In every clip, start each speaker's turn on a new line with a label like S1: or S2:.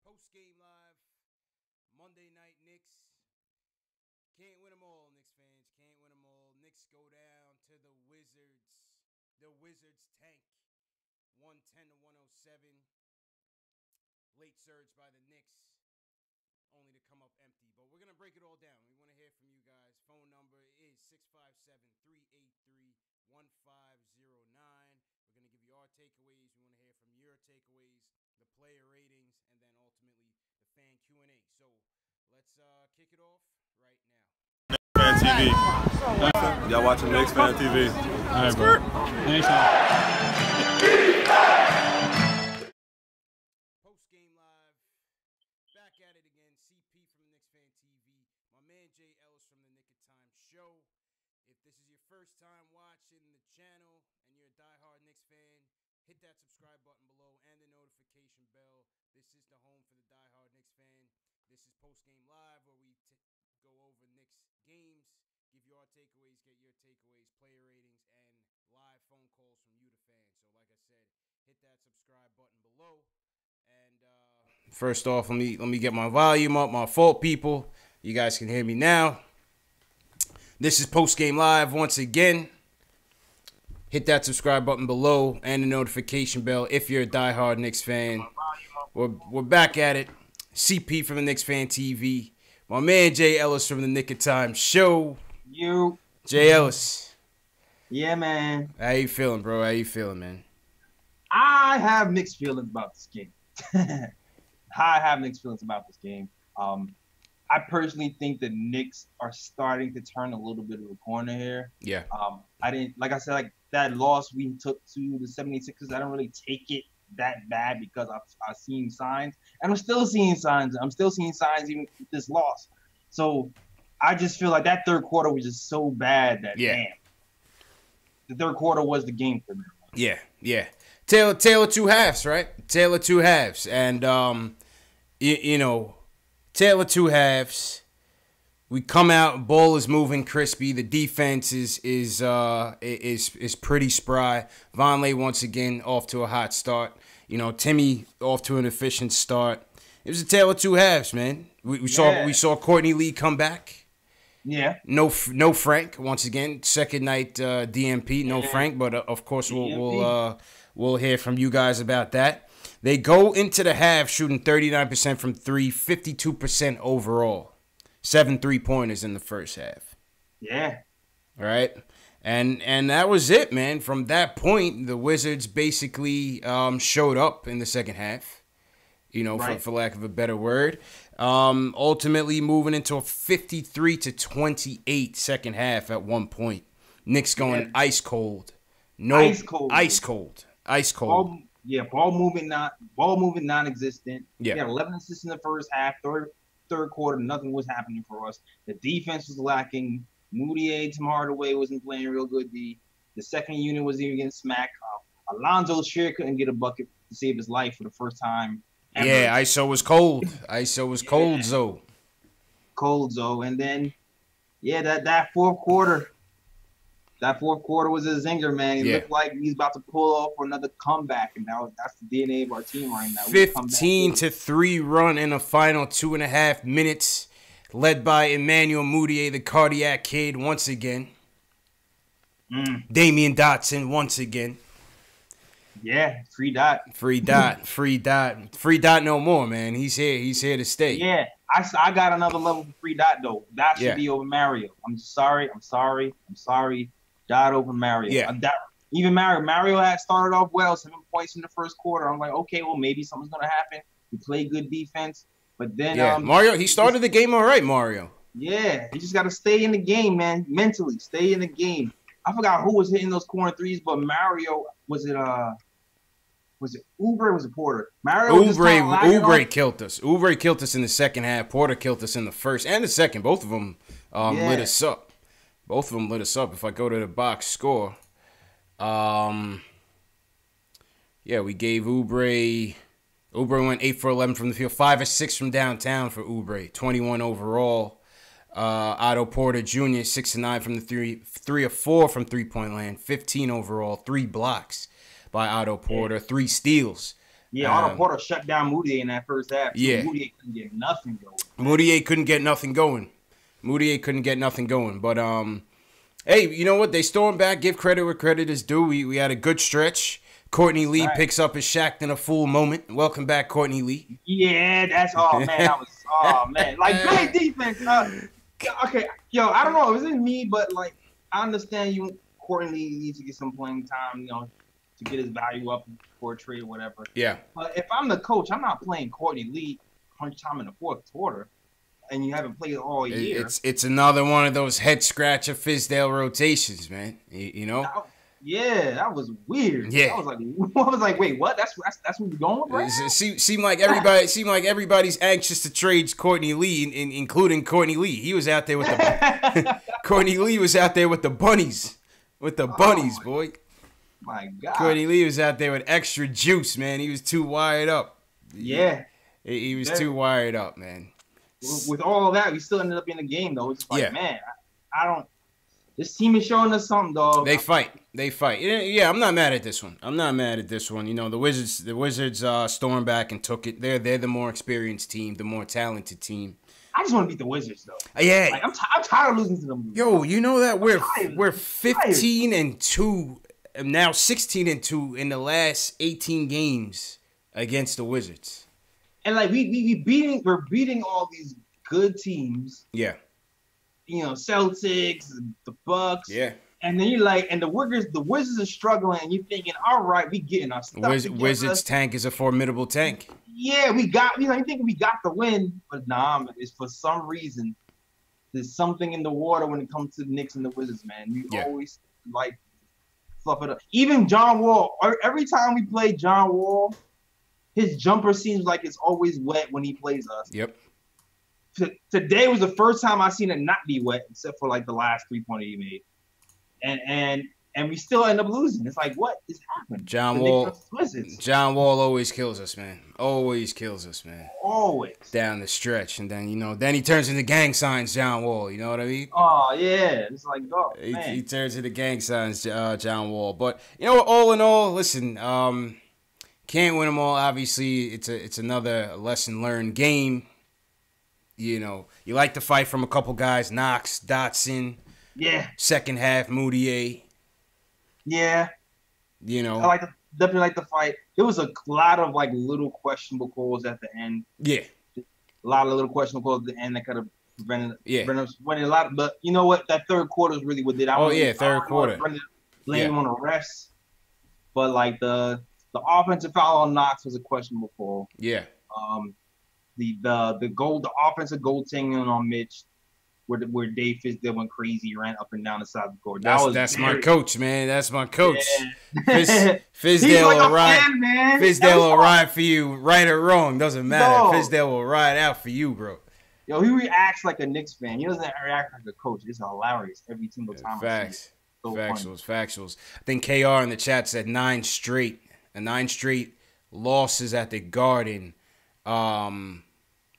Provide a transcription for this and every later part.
S1: Post game live, Monday night Knicks. Can't win them all, Knicks fans. Can't win them all. Knicks go down to the Wizards. The Wizards tank 110 to 107. Late surge by the Knicks, only to come up empty. But we're going to break it all down. We want to hear from you guys. Phone number is 657-383-1509. We're going to give you our takeaways. We want to hear from your takeaways, the player ratings, and then ultimately the fan Q&A. So let's kick it off right now.
S2: Fan TV. Y'all watching Knicks Fan TV.
S3: All right, bro. Anytime.
S1: Post game live, back at it again. CP from the Knicks Fan TV. My man Jay Ellis from the Nick of Time Show. If this is your first time watching the channel and you're a diehard Knicks fan, hit that subscribe button below and the notification bell. This is the home for the diehard Knicks fan. This is Post Game Live, where we go over Knicks games, give you our takeaways, get your takeaways, player ratings, and live phone calls from you, the fans. So like I said, hit that subscribe button below. And first off, let me get my volume up. My fault, people. You guys can hear me now. This is Post Game Live once again. Hit that subscribe button below and the notification bell if you're a diehard Knicks fan. We're back at it. CP from the Knicks Fan TV. My man Jay Ellis from the Nick of Time Show.
S4: You.
S1: Jay Ellis.
S4: Yeah, man.
S1: How you feeling, bro? How you feeling, man?
S4: I have mixed feelings about this game. I have mixed feelings about this game. I personally think the Knicks are starting to turn a little bit of a corner here.
S1: Yeah.
S4: I didn't, like I said, like that loss we took to the 76ers, I don't really take it that bad because I've seen signs, and I'm still seeing signs. I'm still seeing signs even with this loss. So I just feel like that third quarter was just so bad that, damn, the third quarter was the game for me.
S1: Yeah, yeah. Taylor two halves, right? Taylor two halves. And, you know, Taylor two halves. We come out, ball is moving crispy. The defense is pretty spry. Vonleh once again off to a hot start. You know, Timmy off to an efficient start. It was a tale of two halves, man. We saw Courtney Lee come back.
S4: Yeah.
S1: No Frank once again. Second night DMP. No Frank, but of course we'll hear from you guys about that. They go into the half shooting 39% from three, 52% overall. 7 3-pointers in the first half.
S4: Yeah.
S1: All right. And that was it, man. From that point, the Wizards basically showed up in the second half, you know, for lack of a better word. Ultimately moving into a 53-28 second half at one point. Knicks going ice cold. Ice cold.
S4: Ball movement non-existent.
S1: Yeah.
S4: We had 11 assists in the first half. Third quarter, nothing was happening for us. The defense was lacking. Moutier, Tim Hardaway wasn't playing real good. The second unit was even getting smacked. Alonzo Shear couldn't get a bucket to save his life for the first time ever.
S1: Yeah, ISO was cold. ISO was cold, Zoe.
S4: Cold, Zoe. And then, that fourth quarter. That fourth quarter was a zinger, man. It looked like he's about to pull off another comeback, and that's the DNA of our team right now.
S1: 15-3 run in the final 2.5 minutes, led by Emmanuel Moutier, the cardiac kid, once again. Damian Dotson, once again.
S4: Yeah, free dot.
S1: Free dot no more, man. He's here to stay.
S4: Yeah, I got another level for free dot, though. That should be over Mario. I'm sorry. Dot over Mario.
S1: Yeah.
S4: Even Mario had started off well, 7 points in the first quarter. I'm like, okay, well, maybe something's going to happen. He played good defense. But then
S1: Mario, he started the game all right, Mario.
S4: Yeah, he just got to stay in the game, man. Mentally, stay in the game. I forgot who was hitting those corner threes, but Mario, was it Oubre or was it Porter?
S1: Oubre killed us. Oubre killed us in the second half. Porter killed us in the first and the second. Both of them lit us up. Both of them lit us up. If I go to the box score, we gave Oubre. Oubre went 8 for 11 from the field, 5 or 6 from downtown for Oubre, 21 overall. Otto Porter Jr. 6 or 9 from the 3 or 4 from 3-point land, 15 overall, 3 blocks by Otto Porter, 3 steals
S4: Yeah, Otto Porter shut down Moutier in that first half.
S1: Yeah.
S4: Moutier couldn't get nothing going.
S1: Moutier couldn't get nothing going. But, hey, you know what? They stormed back. Give credit where credit is due. We had a good stretch. Courtney Lee picks up his Shaq in a full moment. Welcome back, Courtney Lee.
S4: Yeah, that's man. Like, great defense. Okay, yo, I don't know. It wasn't me, but, like, I understand Courtney Lee needs to get some playing time, to get his value up for a trade or whatever.
S1: Yeah.
S4: But if I'm the coach, I'm not playing Courtney Lee crunch time in the fourth quarter, and you haven't played all year.
S1: It's another one of those head scratcher Fizdale rotations, man. You know.
S4: Yeah, that was weird.
S1: Yeah.
S4: I was like, wait, what? That's what we're going with, right?
S1: It seemed like everybody's anxious to trade Courtney Lee, including Courtney Lee. He was out there with the Courtney Lee was out there with the bunnies, boy.
S4: My God.
S1: Courtney Lee was out there with extra juice, man. He was too wired up.
S4: Yeah.
S1: He was too wired up, man.
S4: With all of that, we still ended up in the game, though. It's like, man, I don't. This team is showing us something, dog.
S1: They fight. Yeah, I'm not mad at this one. The Wizards stormed back and took it. They're the more experienced team, the more talented team.
S4: I just want to beat the Wizards, though.
S1: Yeah.
S4: Like, I'm tired of losing to them.
S1: Yo, you know that we're 15-2, now 16-2 in the last 18 games against the Wizards.
S4: And like we're beating all these good teams.
S1: Yeah.
S4: Celtics, the Bucks.
S1: Yeah.
S4: And then you're like, and the Wizards are struggling, and you're thinking, all right, we getting our stuff together.
S1: Wizards tank is a formidable tank.
S4: Yeah, we got, you think we got the win, but nah, it's for some reason, there's something in the water when it comes to the Knicks and the Wizards, man. We always, like, fluff it up. Even John Wall, every time we play John Wall, his jumper seems like it's always wet when he plays us.
S1: Yep.
S4: Today was the first time I seen it not be wet, except for like the last 3-pointer he made, and we still end up losing. It's like, what is happening? John Wall
S1: always kills us, man. Always down the stretch, and then then he turns into gang signs. John Wall, you know what I mean?
S4: Oh yeah, it's like man.
S1: He turns into gang signs. John Wall, but all in all, listen, can't win them all. Obviously, it's another lesson learned game. You like to fight from a couple guys, Knox, Dotson.
S4: Yeah.
S1: Second half, Moutier.
S4: Yeah. I definitely like the fight. There was a lot of like little questionable calls at the end.
S1: Yeah.
S4: A lot of little questionable calls at the end that could have prevented us winning a lot. But you know what? That third quarter is really what did.
S1: Third quarter.
S4: Blame on the refs. But like the offensive foul on Knox was a questionable call.
S1: Yeah.
S4: The offensive goaltending on Mitch, where Dave Fizdale went crazy, ran up and down the side of the court.
S1: That's my coach, man. That's my coach.
S4: Yeah.
S1: Fizdale will ride. Fizdale will
S4: fun.
S1: ride for you, right or wrong, doesn't matter. Fizdale will ride out for you, bro.
S4: Yo, he reacts like a Knicks fan. He doesn't react like a coach. It's hilarious every single time.
S1: Facts. Factuals. I think KR in the chat said 9 straight losses at the Garden.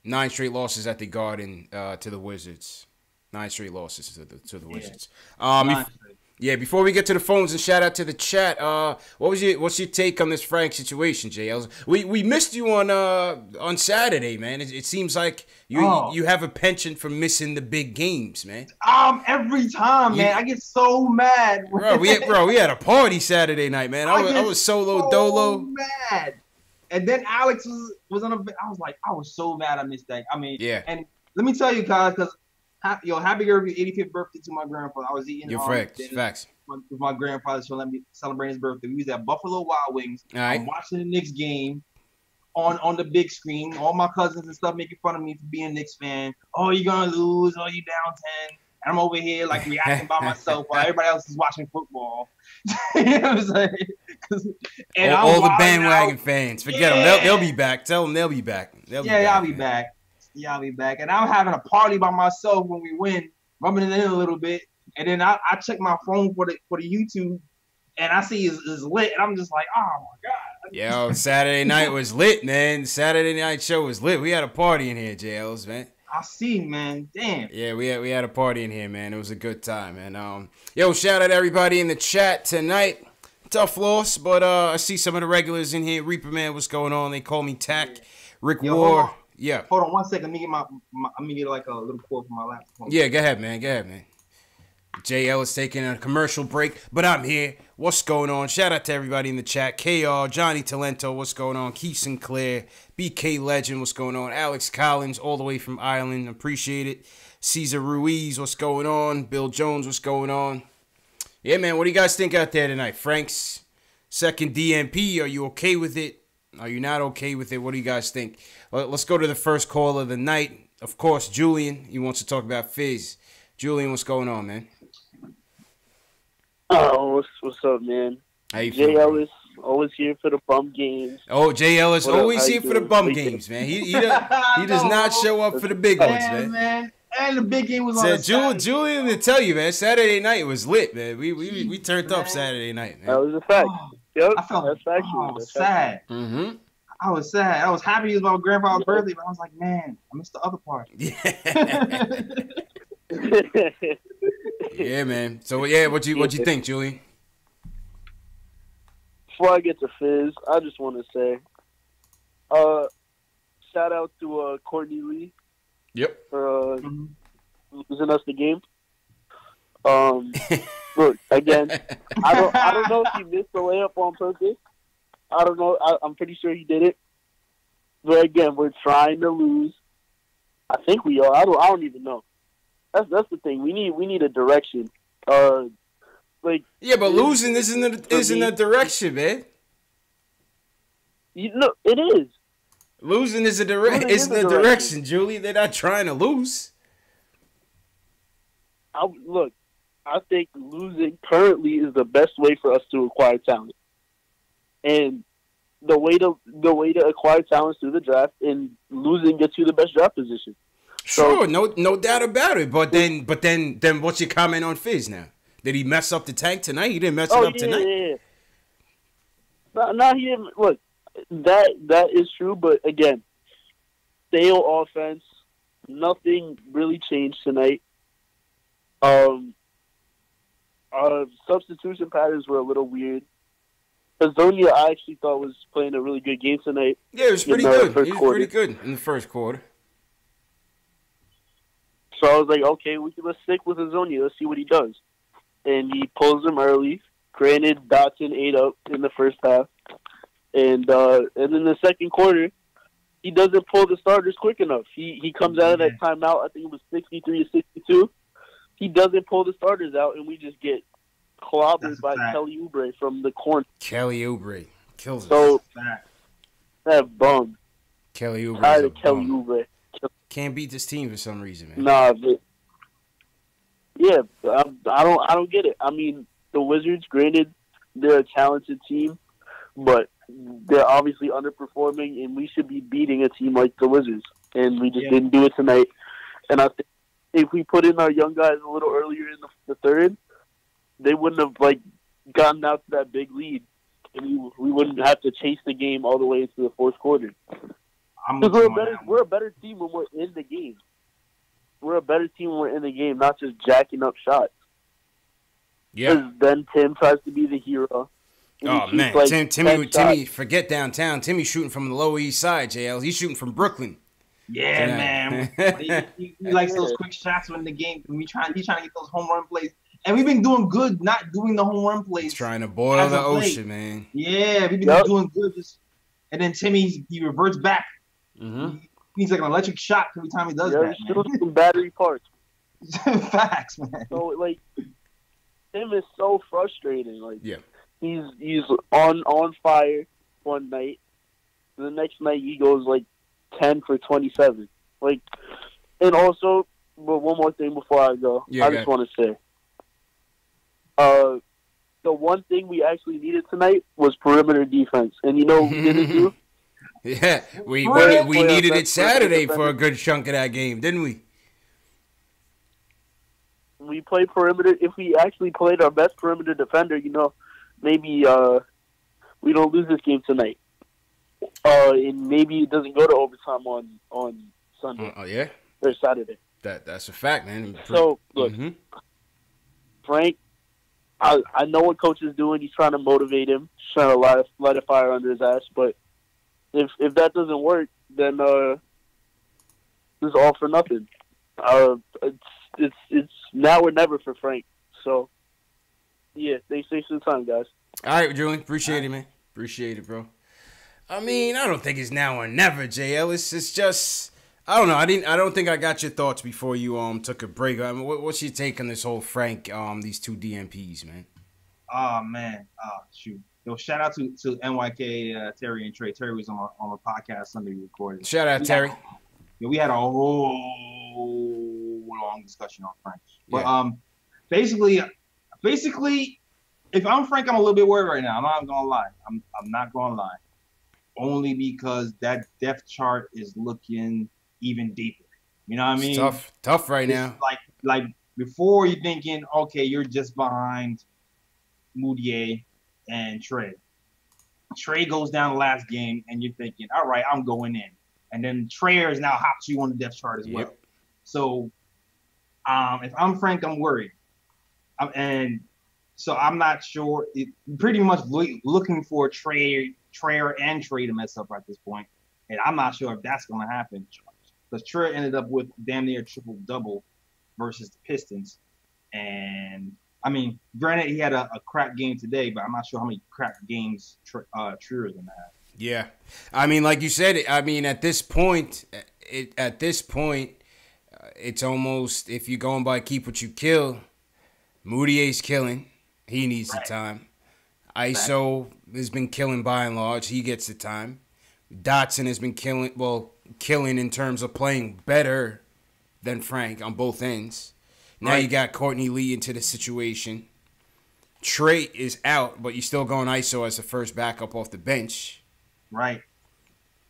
S1: 9 straight losses at the Garden to the Wizards. 9 straight losses to the Wizards. Before we get to the phones and shout out to the chat, what's your take on this Frank situation, Jay? We missed you on Saturday, man. It seems like you have a penchant for missing the big games, man.
S4: Every time, man, I get so mad.
S1: Bro, we had a party Saturday night, man. I was solo dolo.
S4: Mad. And then Alex was on I was like, I was so mad I missed that. I mean,
S1: yeah.
S4: And let me tell you, guys, because happy early 85th birthday to my grandfather. I was eating
S1: facts.
S4: With my grandfather celebrating his birthday. We was at Buffalo Wild Wings.
S1: All right.
S4: I'm watching the Knicks game on the big screen. All my cousins and stuff making fun of me for being a Knicks fan. Oh, you're gonna lose. Oh, you down 10. And I'm over here like reacting by myself while everybody else is watching football. You know what I'm saying? And
S1: all the bandwagon fans, forget them. They'll be back. Tell them they'll be back.
S4: I'll be back. Yeah, I'll be back. And I'm having a party by myself when we win, rubbing it in a little bit. And then I check my phone for the YouTube, and I see it's lit, and I'm just like, oh my God.
S1: Yo, Saturday night was lit, man. Saturday night show was lit. We had a party in here, JLs, man.
S4: I see, man. Damn.
S1: Yeah, we had a party in here, man. It was a good time, man. Shout out everybody in the chat tonight. Tough loss, but I see some of the regulars in here. Reaper Man, what's going on? They call me Tack. Rick War. Yeah.
S4: Hold on 1 second. Let me get like a little quote from my laptop.
S1: Yeah, go ahead, man. JL is taking a commercial break, but I'm here. What's going on? Shout out to everybody in the chat. KR, Johnny Talento, what's going on? Keith Sinclair, BK Legend, what's going on? Alex Collins, all the way from Ireland, appreciate it. Caesar Ruiz, what's going on? Bill Jones, what's going on? Yeah, man, what do you guys think out there tonight? Frank's second DNP, are you okay with it? Are you not okay with it? What do you guys think? Let's go to the first call of the night. Of course, Julian, he wants to talk about Fizz. Julian, what's going on, man?
S5: Oh, what's up, man?
S1: How you
S5: Jay
S1: feeling,
S5: Ellis, always here for the bum games.
S1: Oh, Jay Ellis,
S5: What up?
S1: always
S5: How
S1: here
S5: you
S1: for the
S5: doing?
S1: bum games, man. He does not show up for the big ones, man.
S4: And the big game was on.
S1: Said Julian to tell you, man. Saturday night was lit, man. We turned up Saturday night, man.
S5: That was a fact. Yep,
S4: I felt
S5: that's factual.
S4: I was
S5: That's
S4: sad.
S1: Mm-hmm.
S4: I was sad. I was happy it was my grandfather's birthday, but I was like, man, I missed the other part.
S1: Yeah. Yeah, man. So yeah, what you think, Julian?
S5: Before I get to Fizz, I just want to say, shout out to Courtney Lee.
S1: Yep.
S5: For losing us the game. Look, again, I don't know if he missed the layup on purpose. I don't know. I'm pretty sure he did it. But again, we're trying to lose. I think we are. I don't even know. That's the thing. We need a direction.
S1: Yeah, but losing isn't a direction, man.
S5: You know, it is.
S1: Losing isn't a direction, Julie. They're not trying to lose.
S5: I think losing currently is the best way for us to acquire talent. And the way to acquire talent is through the draft, and losing gets you the best draft position.
S1: Sure, no doubt about it. But then what's your comment on Fizz now? Did he mess up the tank tonight? He didn't mess it up tonight.
S5: Yeah. No, he didn't. Look, that is true. But again, stale offense. Nothing really changed tonight. Substitution patterns were a little weird. Azonia, I actually thought was playing a really good game tonight.
S1: Yeah, it was pretty good. He was pretty good in the first quarter.
S5: So I was like, okay, let's stick with Azonia. Let's see what he does. And he pulls him early. Granted, Dotson ate up in the first half. And in the second quarter, he doesn't pull the starters quick enough. He comes out of that timeout, I think it was 63-62. He doesn't pull the starters out, and we just get clobbered by Kelly Oubre from the corner.
S1: Kelly Oubre kills us.
S5: So, that bum.
S1: Kelly Oubre.
S5: Tired of Kelly Oubre.
S1: Can't beat this team for some reason, man.
S5: Nah, but yeah, I don't get it. I mean, the Wizards, granted, they're a talented team, but they're obviously underperforming, and we should be beating a team like the Wizards, and we just didn't do it tonight. And I think if we put in our young guys a little earlier in the third, they wouldn't have gotten out to that big lead, and we wouldn't have to chase the game all the way into the fourth quarter. We're a better team when we're in the game. We're a better team when we're in the game, not just jacking up shots.
S1: Yeah.
S5: Because then Tim tries to be the hero.
S1: Oh man, Timmy, forget downtown. Timmy's shooting from the Lower East Side. JL, he's shooting from Brooklyn.
S4: Yeah, man. he likes those quick shots when the game. He's trying to get those home run plays. And we've been doing good, not doing the home run plays.
S1: He's trying to boil the ocean, man.
S4: Yeah, we've been doing good. And then Timmy, he reverts back.
S1: Mm-hmm.
S4: He's like an electric shock every time he does that.
S5: He's still some battery parts.
S4: Facts, man.
S5: So Tim is so frustrating. He's on fire one night. The next night he goes 10 for 27. And also, but one more thing before I go, I just want to say, the one thing we actually needed tonight was perimeter defense, and you know what we didn't do?
S1: Yeah, we needed it Saturday for a good chunk of that game, didn't we?
S5: We played perimeter. If we actually played our best perimeter defender, maybe we don't lose this game tonight. And maybe it doesn't go to overtime on Sunday.
S1: Oh yeah,
S5: or Saturday.
S1: That's a fact, man.
S5: So look, Frank, I know what coach is doing. He's trying to motivate him, trying to light a fire under his ass. But if that doesn't work, then it's all for nothing. It's now or never for Frank. So yeah, they stay some time, guys.
S1: All right, Julian. Appreciate it, man. Appreciate it, bro. I mean, I don't think it's now or never, JL. It's just I don't know. I don't think I got your thoughts before you took a break. I mean, what's your take on this whole Frank these two DMPs, man?
S4: Oh man, shoot. Yo, shout out to NYK, Terry and Trey. Terry was on a podcast Sunday recorded.
S1: Shout out Terry.
S4: We had a whole long discussion on Frank. But basically, if I'm Frank, I'm a little bit worried right now. I'm not gonna lie. I'm not gonna lie. Only because that depth chart is looking even deeper. You know what I mean?
S1: It's tough right now.
S4: Like before, you're thinking, okay, you're just behind Moutier and Trey. Trey goes down the last game, and you're thinking, all right, I'm going in. And then Trey is now hops you on the depth chart as well. So if I'm Frank, I'm worried. And so I'm not sure. Pretty much looking for Trey and Trey to mess up at this point. And I'm not sure if that's going to happen. Because Trey ended up with damn near triple-double versus the Pistons. And, I mean, granted, he had a crack game today, but I'm not sure how many crack games Trey is going to have. Yeah.
S1: I mean, like you said, at this point, it's almost, if you're going by keep what you kill, Moutier's killing. He needs the time. ISO has been killing by and large. He gets the time. Dotson has been killing in terms of playing better than Frank on both ends. Now you got Courtney Lee into the situation. Trey is out, but you're still going ISO as the first backup off the bench.
S4: Right.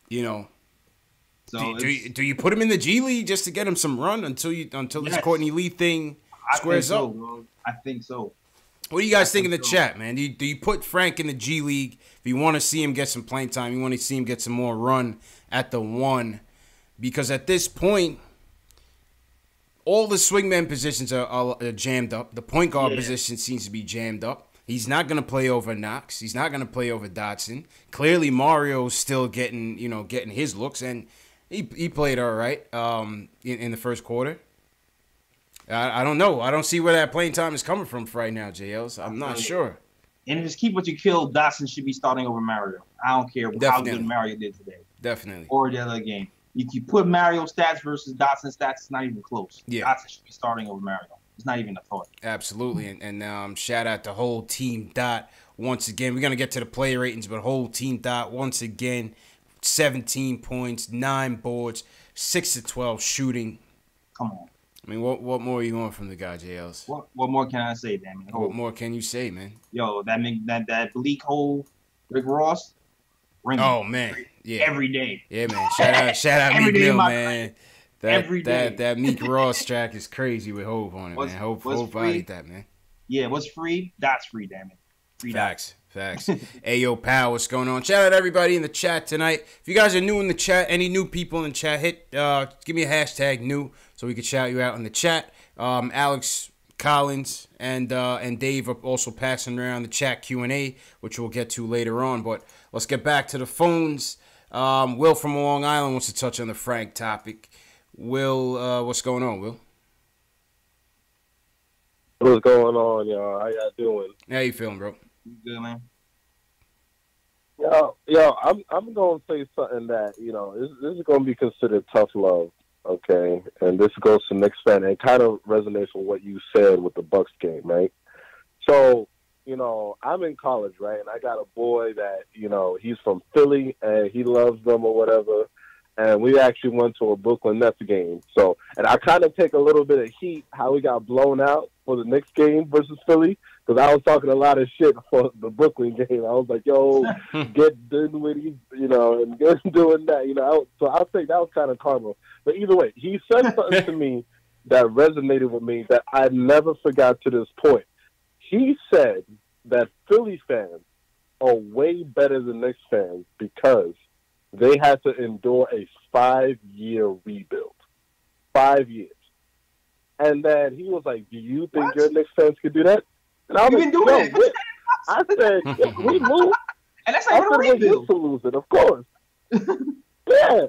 S1: You know. So do you put him in the G League just to get him some run until this Courtney Lee thing squares up?
S4: Bro. I think so.
S1: What do you guys think in the chat, man? Do you put Frank in the G League if you want to see him get some playing time? You want to see him get some more run at the one? Because at this point, all the swingman positions are jammed up. The point guard position seems to be jammed up. He's not going to play over Knox. He's not going to play over Dotson. Clearly, Mario's still getting his looks, and he played all right in the first quarter. I don't know. I don't see where that playing time is coming from for right now, JLs. I'm not sure.
S4: And if it's keep what you kill, Dotson should be starting over Mario. I don't care how good Mario did today.
S1: Definitely.
S4: Or the other game. If you put Mario stats versus Dotson stats, it's not even close.
S1: Yeah.
S4: Dotson should be starting over Mario. It's not even a thought.
S1: Absolutely. And shout out to whole team Dot once again. We're going to get to the player ratings, but whole team Dot once again, 17 points, 9 boards, 6 to 12 shooting.
S4: Come on.
S1: I mean, what more are you want from the guy, JLs?
S4: What more can I say, damn it?
S1: What more can you say, man?
S4: Yo, that bleak hole Rick Ross.
S1: Man, yeah,
S4: every day.
S1: Yeah, man. Shout out Meek Mill, man. That Meek Ross track is crazy with Hov on it, man. Hov I hate that, man.
S4: Yeah, what's free? That's free, damn it. Free
S1: Facts. Hey, yo, pal, what's going on? Shout out everybody in the chat tonight. If you guys are new in the chat, any new people in the chat, give me a hashtag new so we can shout you out in the chat. Alex Collins and Dave are also passing around the chat Q&A, which we'll get to later on. But let's get back to the phones. Will from Long Island wants to touch on the Frank topic. Will, what's going on, Will?
S6: What's going on, y'all? How y'all doing?
S1: How you feeling, bro?
S4: Good, man.
S6: Yo, I'm gonna say something that this is gonna be considered tough love, okay? And this goes to Knicks fan and kind of resonates with what you said with the Bucks game, right? So, I'm in college, right? And I got a boy that he's from Philly and he loves them or whatever. And we actually went to a Brooklyn Nets game. So, and I kind of take a little bit of heat how we got blown out for the Knicks game versus Philly. Because I was talking a lot of shit for the Brooklyn game. I was like, yo, get Dinwiddie, and get doing that, So I'll say that was kind of karma. But either way, he said something to me that resonated with me that I never forgot to this point. He said that Philly fans are way better than Knicks fans because they had to endure a 5-year rebuild. 5 years. And then he was like, do you think your Knicks fans could do that? And I was
S4: We've
S6: like,
S4: been doing
S6: yo,
S4: it.
S6: I said, if we lose,
S4: And that's
S6: I
S4: like
S6: said,
S4: what
S6: we're
S4: we do.
S6: used to losing, of course. Yeah,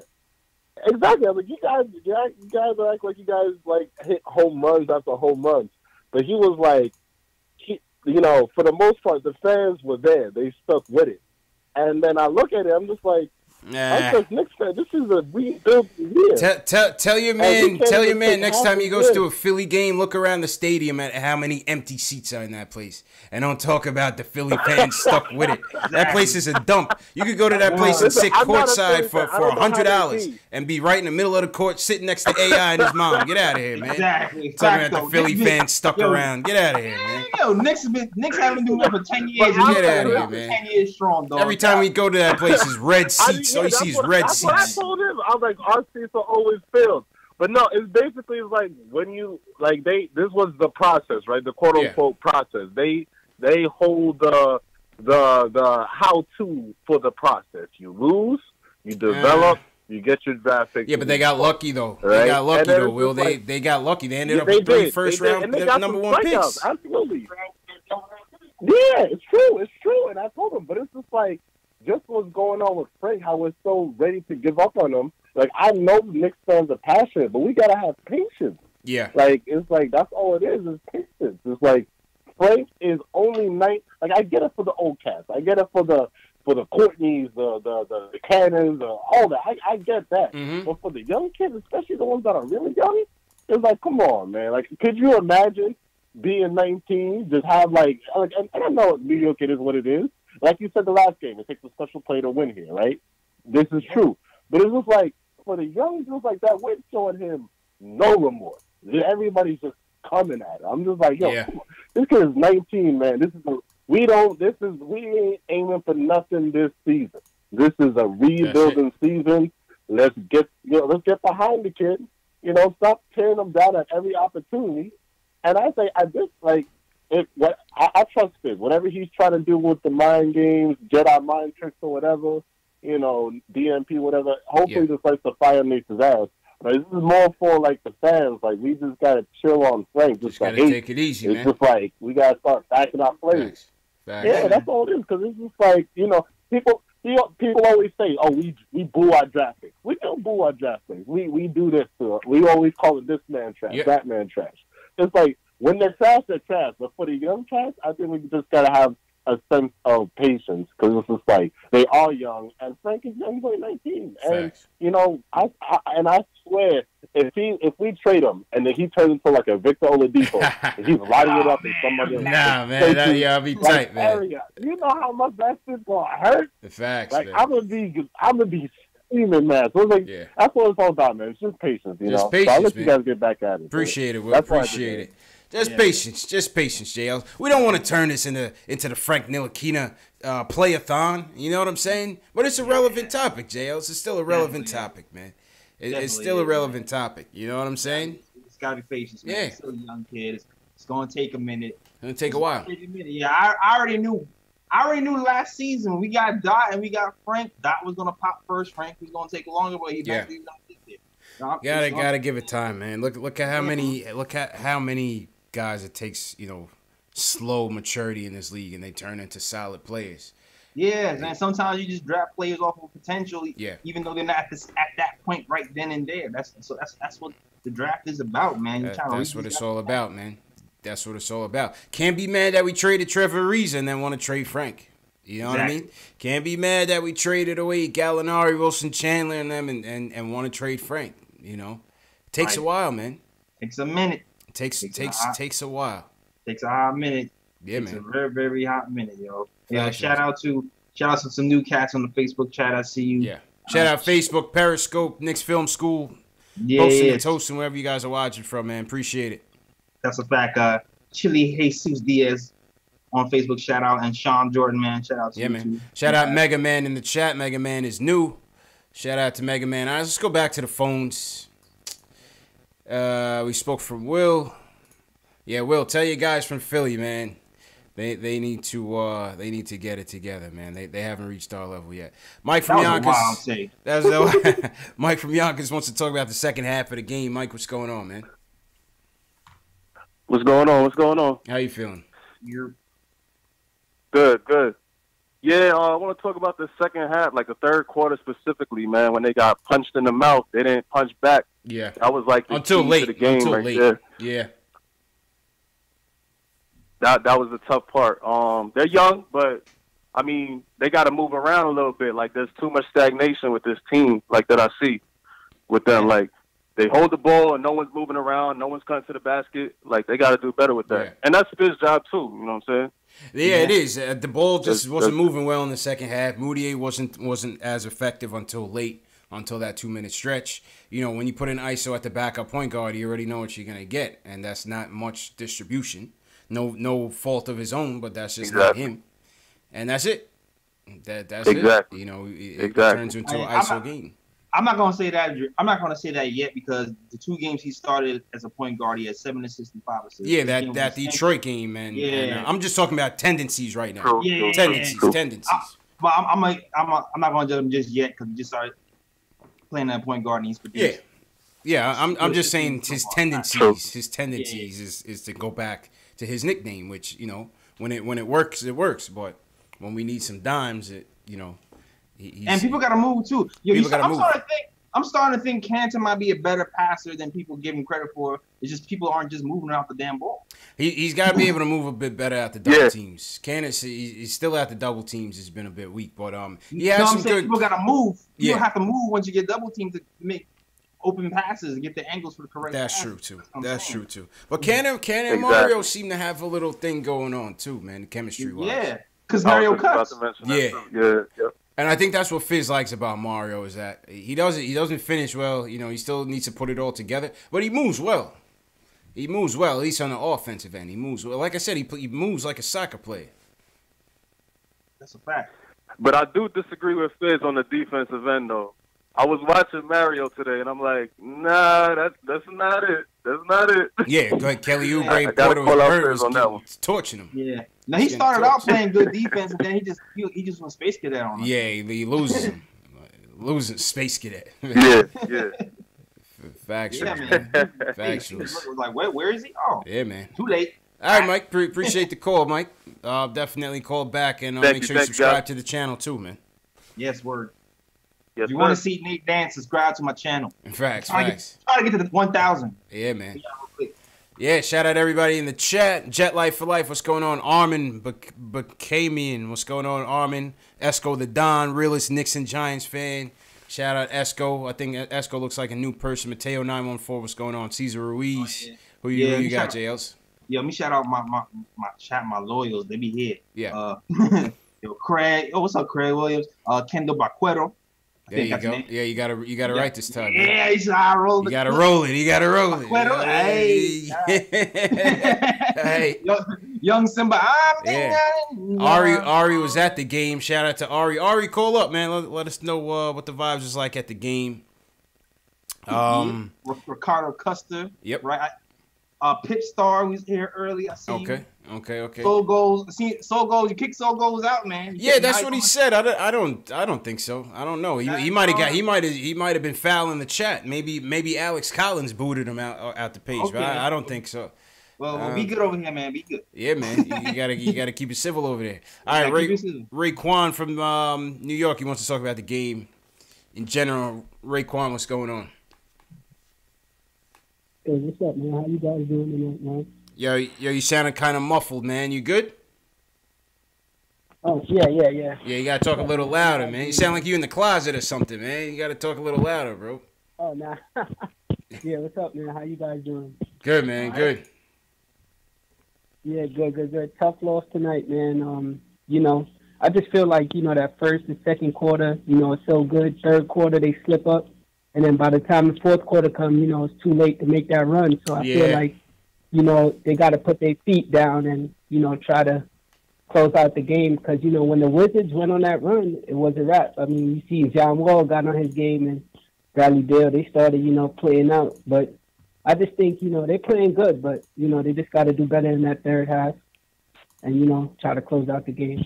S6: exactly. I was like, you guys act like you guys like hit home runs after home runs, but he was like, for the most part, the fans were there. They stuck with it. And then I look at it, I'm just like, I'm just Knicks fan. This is a rebuild year.
S1: Tell your man next time he goes to a Philly game, look around the stadium at how many empty seats are in that place. And don't talk about the Philly fans stuck with it. That place is a dump. You could go to that place and sit courtside for $100 and be right in the middle of the court sitting next to AI and his mom. Get out of here, man.
S4: Exactly.
S1: Talking about the Philly fans stuck around. Get out of here, man.
S4: Yo, Knicks haven't been doing that for 10 years.
S1: Get out of here, man.
S4: 10 years strong, dog.
S1: Every time we go to that place, is red seats. All you see is red seats.
S6: That's what I told him. I was like, our seats are always filled. But no, it's basically like when you this was the process, right? The quote unquote process. They hold the how to for the process. You lose, you develop, you get your draft pick.
S1: Yeah, but they got lucky though.
S6: Right?
S1: They got lucky though, Will.
S6: Like,
S1: they got lucky. They ended up with 3 first-round number 1 picks.
S6: Absolutely. Yeah, it's true. And I told him, but it's just like just what's going on with Frank, how we're so ready to give up on him. Like, I know Knicks fans are passionate, but we gotta have patience.
S1: Yeah.
S6: Like, it's like that's all it is patience. It's like Frank is only like I get it for the old cats. I get it for the Courtneys, the Cannons, all that. I get that.
S1: Mm-hmm.
S6: But for the young kids, especially the ones that are really young, it's like, come on, man. Like, could you imagine being 19, just have and I know New York it is what it is. Like you said the last game, it takes a special player to win here, right? This is true. But it's just like, for the young dudes like that, we're showing him no remorse. Everybody's just coming at him. I'm just like, yo, come on. This kid is 19, man. We ain't aiming for nothing this season. This is a rebuilding season. Let's get behind the kid. Stop tearing them down at every opportunity. And I say, I trust him. Whatever he's trying to do with the mind games, Jedi mind tricks or whatever, DMP, whatever, hopefully this lights the fire underneath his ass. But this is more for, the fans. We just got to chill on Frank.
S1: Just got to take it easy, man.
S6: It's just we got to start backing our plays.
S1: Facts.
S6: Yeah, that's all it is. Because it's just people always say, oh, we boo our draft picks. We don't boo our draft picks. We do this to it. We always call it this man trash, that man trash. It's like, when they're trash, they're trash. But for the young trash, I think we just got to have a sense of patience because it's just they are young. And Frank is young, he's only 19. And, I swear, if we trade him and then he turns into a Victor Oladipo, and he's lighting it up in somebody else.
S1: Nah, man, I'll be tight, man.
S6: Area. You know how much that shit's going to hurt?
S1: The facts,
S6: man.
S1: I'm
S6: going to be screaming, man. So it's that's what it's all about, man. It's just patience,
S1: just patience,
S6: so I'll let
S1: man.
S6: you guys get back at it.
S1: Appreciate it, Will. Appreciate it. Just patience, JL. We don't want to turn this into the Frank Ntilikina play-a-thon. You know what I'm saying? But it's a relevant topic, JL. It's still a relevant topic, man. It's still a relevant topic. You know what I'm saying?
S4: It's got to be patience, man. It's still a young kid. It's going to take a minute.
S1: It's going to take a while.
S4: Yeah, I already knew. Last season we got Dot and we got Frank. Dot was going to pop first. Frank was going to take longer, but he eventually was going to get there.
S1: Gotta give it time, man. Look at how many guys it takes, slow maturity in this league, and they turn into solid players.
S4: Yeah, man. Sometimes you just draft players off of potential, even though they're not at that point right then and there. That's what the draft is about, man.
S1: That's what it's all about, man. That's what it's all about. Can't be mad that we traded Trevor Ariza and then want to trade Frank. You know what I mean? Can't be mad that we traded away Gallinari, Wilson Chandler, and them, and want to trade Frank. Takes a while, man.
S4: Takes a minute.
S1: Takes a while.
S4: Takes a hot minute.
S1: Yeah,
S4: man.
S1: It's
S4: a very, very hot minute, yo. Yeah. Shout out to some new cats on the Facebook chat. I see you.
S1: Yeah. Shout out Facebook, Periscope, Knicks Film School. Posting and toasting wherever you guys are watching from, man. Appreciate it.
S4: That's a fact. Chili Jesus Diaz on Facebook. Shout out, and Sean Jordan, man. Shout out to you,
S1: man.
S4: Too.
S1: Shout out Mega Man in the chat. Mega Man is new. Shout out to Mega Man. All right, let's go back to the phones. We spoke from Will. Yeah, Will, tell you guys from Philly, man. They need to get it together, man. They haven't reached our level yet. Mike from Yonkers. Mike from Yonkers wants to talk about the second half of the game. Mike, what's going on, man?
S6: What's going on?
S1: How you feeling?
S4: You're
S6: Good. Yeah, I want to talk about the second half, like the third quarter specifically, man. When they got punched in the mouth, they didn't punch back.
S1: Yeah.
S6: That was like the
S1: Until
S6: key
S1: late.
S6: to the game
S1: Until
S6: right
S1: late.
S6: there.
S1: Yeah.
S6: That was the tough part. They're young, but I mean, they got to move around a little bit. Like, there's too much stagnation with this team, like that I see with them. Like, they hold the ball and no one's moving around, no one's cutting to the basket. Like, they got to do better with that.
S1: Yeah.
S6: And that's Fiz's job too. You know what I'm saying?
S1: Yeah, it is. The ball just wasn't moving well in the second half. Moutier wasn't as effective until late, until that 2-minute stretch. You know, when you put an ISO at the backup point guard, you already know what you're gonna get, and that's not much distribution. No fault of his own, but that's just not him. And that's it. That's it. You know, it turns into an ISO game.
S4: I'm not gonna say that. I'm not gonna say that yet because the 2 games he started as a point guard, he had 7 assists and 5 assists.
S1: Yeah, that Detroit game, man.
S4: Yeah,
S1: and, I'm just talking about tendencies right now. Tendencies.
S4: But I'm not gonna judge him just yet because he just started playing that point guard and he's produced.
S1: Yeah. I'm just saying his tendencies. His tendencies is to go back to his nickname, which, you know, when it works, it works. But when we need some dimes, and people got to move too. I'm starting to think Canton might be a better passer than people give him credit for. It's just people aren't just moving out the damn ball. He's got to be able to move a bit better at the double teams. Canton, he's still at the double teams. It's been a bit weak, but he has some good.
S4: People got to move. You don't have to move once you get double teams to make open passes and get the angles for the correct.
S1: That's true too. But Canton and Mario seem to have a little thing going on too, man. Chemistry wise.
S4: Yeah, because Mario cuts.
S6: Yeah.
S1: And I think that's what Fizz likes about Mario is that he doesn't finish well. You know, he still needs to put it all together, but he moves well. He moves well, at least on the offensive end. He moves well. Like I said, he moves like a soccer player.
S4: That's a fact.
S6: But I do disagree with Fizz on the defensive end, though. I was watching Mario today, and I'm like, nah, that's not it. That's not it.
S1: Yeah, like Kelly Oubre, Porter was torching him.
S4: Yeah. Now he started out playing good defense, and then he just went Space Cadet on him.
S1: Yeah, he loses him. Losing Space Cadet.
S6: Yeah.
S1: Factual.
S4: Yeah, man.
S1: Factual.
S4: Like, where is he? Oh,
S1: yeah, man.
S4: Too late.
S1: All right, Mike. Appreciate the call, Mike. Definitely call back and make sure you subscribe to the channel too, man.
S4: Yes, word.
S6: Yes,
S4: if you want to see Nate dance, subscribe to my channel.
S1: Facts.
S4: Try to get to the 1,000.
S1: Yeah, man. Yeah, shout out everybody in the chat. Jet Life for Life, what's going on? Armin Bacamian, what's going on? Armin, Esco the Don, realest Knicks and Giants fan. Shout out Esco. I think Esco looks like a new person. Mateo 914, what's going on? Caesar Ruiz. Who you got, JLs?
S4: Yo, let me shout out my chat, my loyals. They be here.
S1: Yeah.
S4: Yo, Craig. Oh, what's up, Craig Williams? Kendall Baquero.
S1: There you go. Yeah, you gotta write this time. Man.
S4: Yeah, he's I roll.
S1: You gotta roll it.
S4: Hey.
S1: Hey.
S4: Young Simba.
S1: Ari was at the game. Shout out to Ari. Ari, call up, man. Let us know what the vibes was like at the game.
S4: Ricardo Custer.
S1: Yep.
S4: Right. Pip Star was here early. I see.
S1: Okay.
S4: Soul goals. You kick Soul goals out, man.
S1: Yeah, that's what he said. I don't think so. I don't know. He might have been foul in the chat. Maybe Alex Collins booted him out the page, but I don't think so.
S4: Well, be good over here, man. Be good.
S1: Yeah, man. You gotta keep it civil over there. All right, Raekwon from New York. He wants to talk about the game in general. Raekwon, what's going on?
S7: Hey, what's up, man? How you guys doing tonight, man?
S1: Yo, you sounding kind of muffled, man. You good?
S7: Oh, yeah.
S1: Yeah, you gotta talk a little louder, man. You sound like you in the closet or something, man. You gotta talk a little louder, bro.
S7: Oh, nah. Yeah, what's up, man? How you guys doing?
S1: Good, man. Good.
S7: Yeah, good. Tough loss tonight, man. I just feel like, that first and second quarter, it's so good. Third quarter, they slip up. And then by the time the fourth quarter comes, it's too late to make that run. So I feel like, they got to put their feet down and, try to close out the game. Because, when the Wizards went on that run, it was a wrap. I mean, you see John Wall got on his game and Bradley Beal, they started, playing out. But I just think, they're playing good. But, they just got to do better in that third half and, try to close out the game.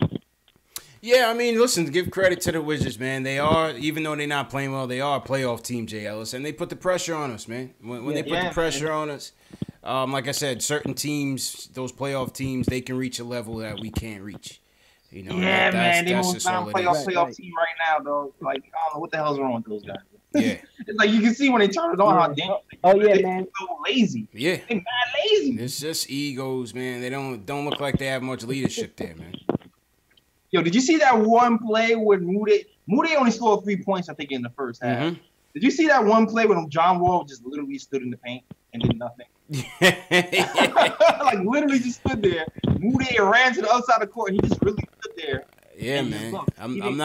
S1: Yeah, I mean, listen, give credit to the Wizards, man. They are, even though they're not playing well, they are a playoff team, Jay Ellis, and they put the pressure on us, man. When they put the pressure on us, like I said, certain teams, those playoff teams, they can reach a level that we can't reach. You know,
S4: Yeah, man, they
S1: that's
S4: most
S1: just all
S4: not
S1: it
S4: playoff
S1: is.
S7: Right.
S4: team right now, though. Like, I don't know what the hell's wrong with those guys.
S1: Yeah,
S4: It's like you can see when they turn it on how damn
S7: yeah,
S4: they're
S7: man.
S4: so lazy.
S1: yeah.
S4: They mad lazy.
S1: It's just egos, man. They don't look like they have much leadership there, man.
S4: Yo, did you see that one play where Moody only scored 3 points, I think, in the first half?
S1: Mm-hmm.
S4: Did you see that one play when John Wall just literally stood in the paint and did nothing? Like literally just stood there. Moody ran to the other side of the court and he just really stood there.
S1: Yeah,
S4: And
S1: man.
S4: look,
S1: I'm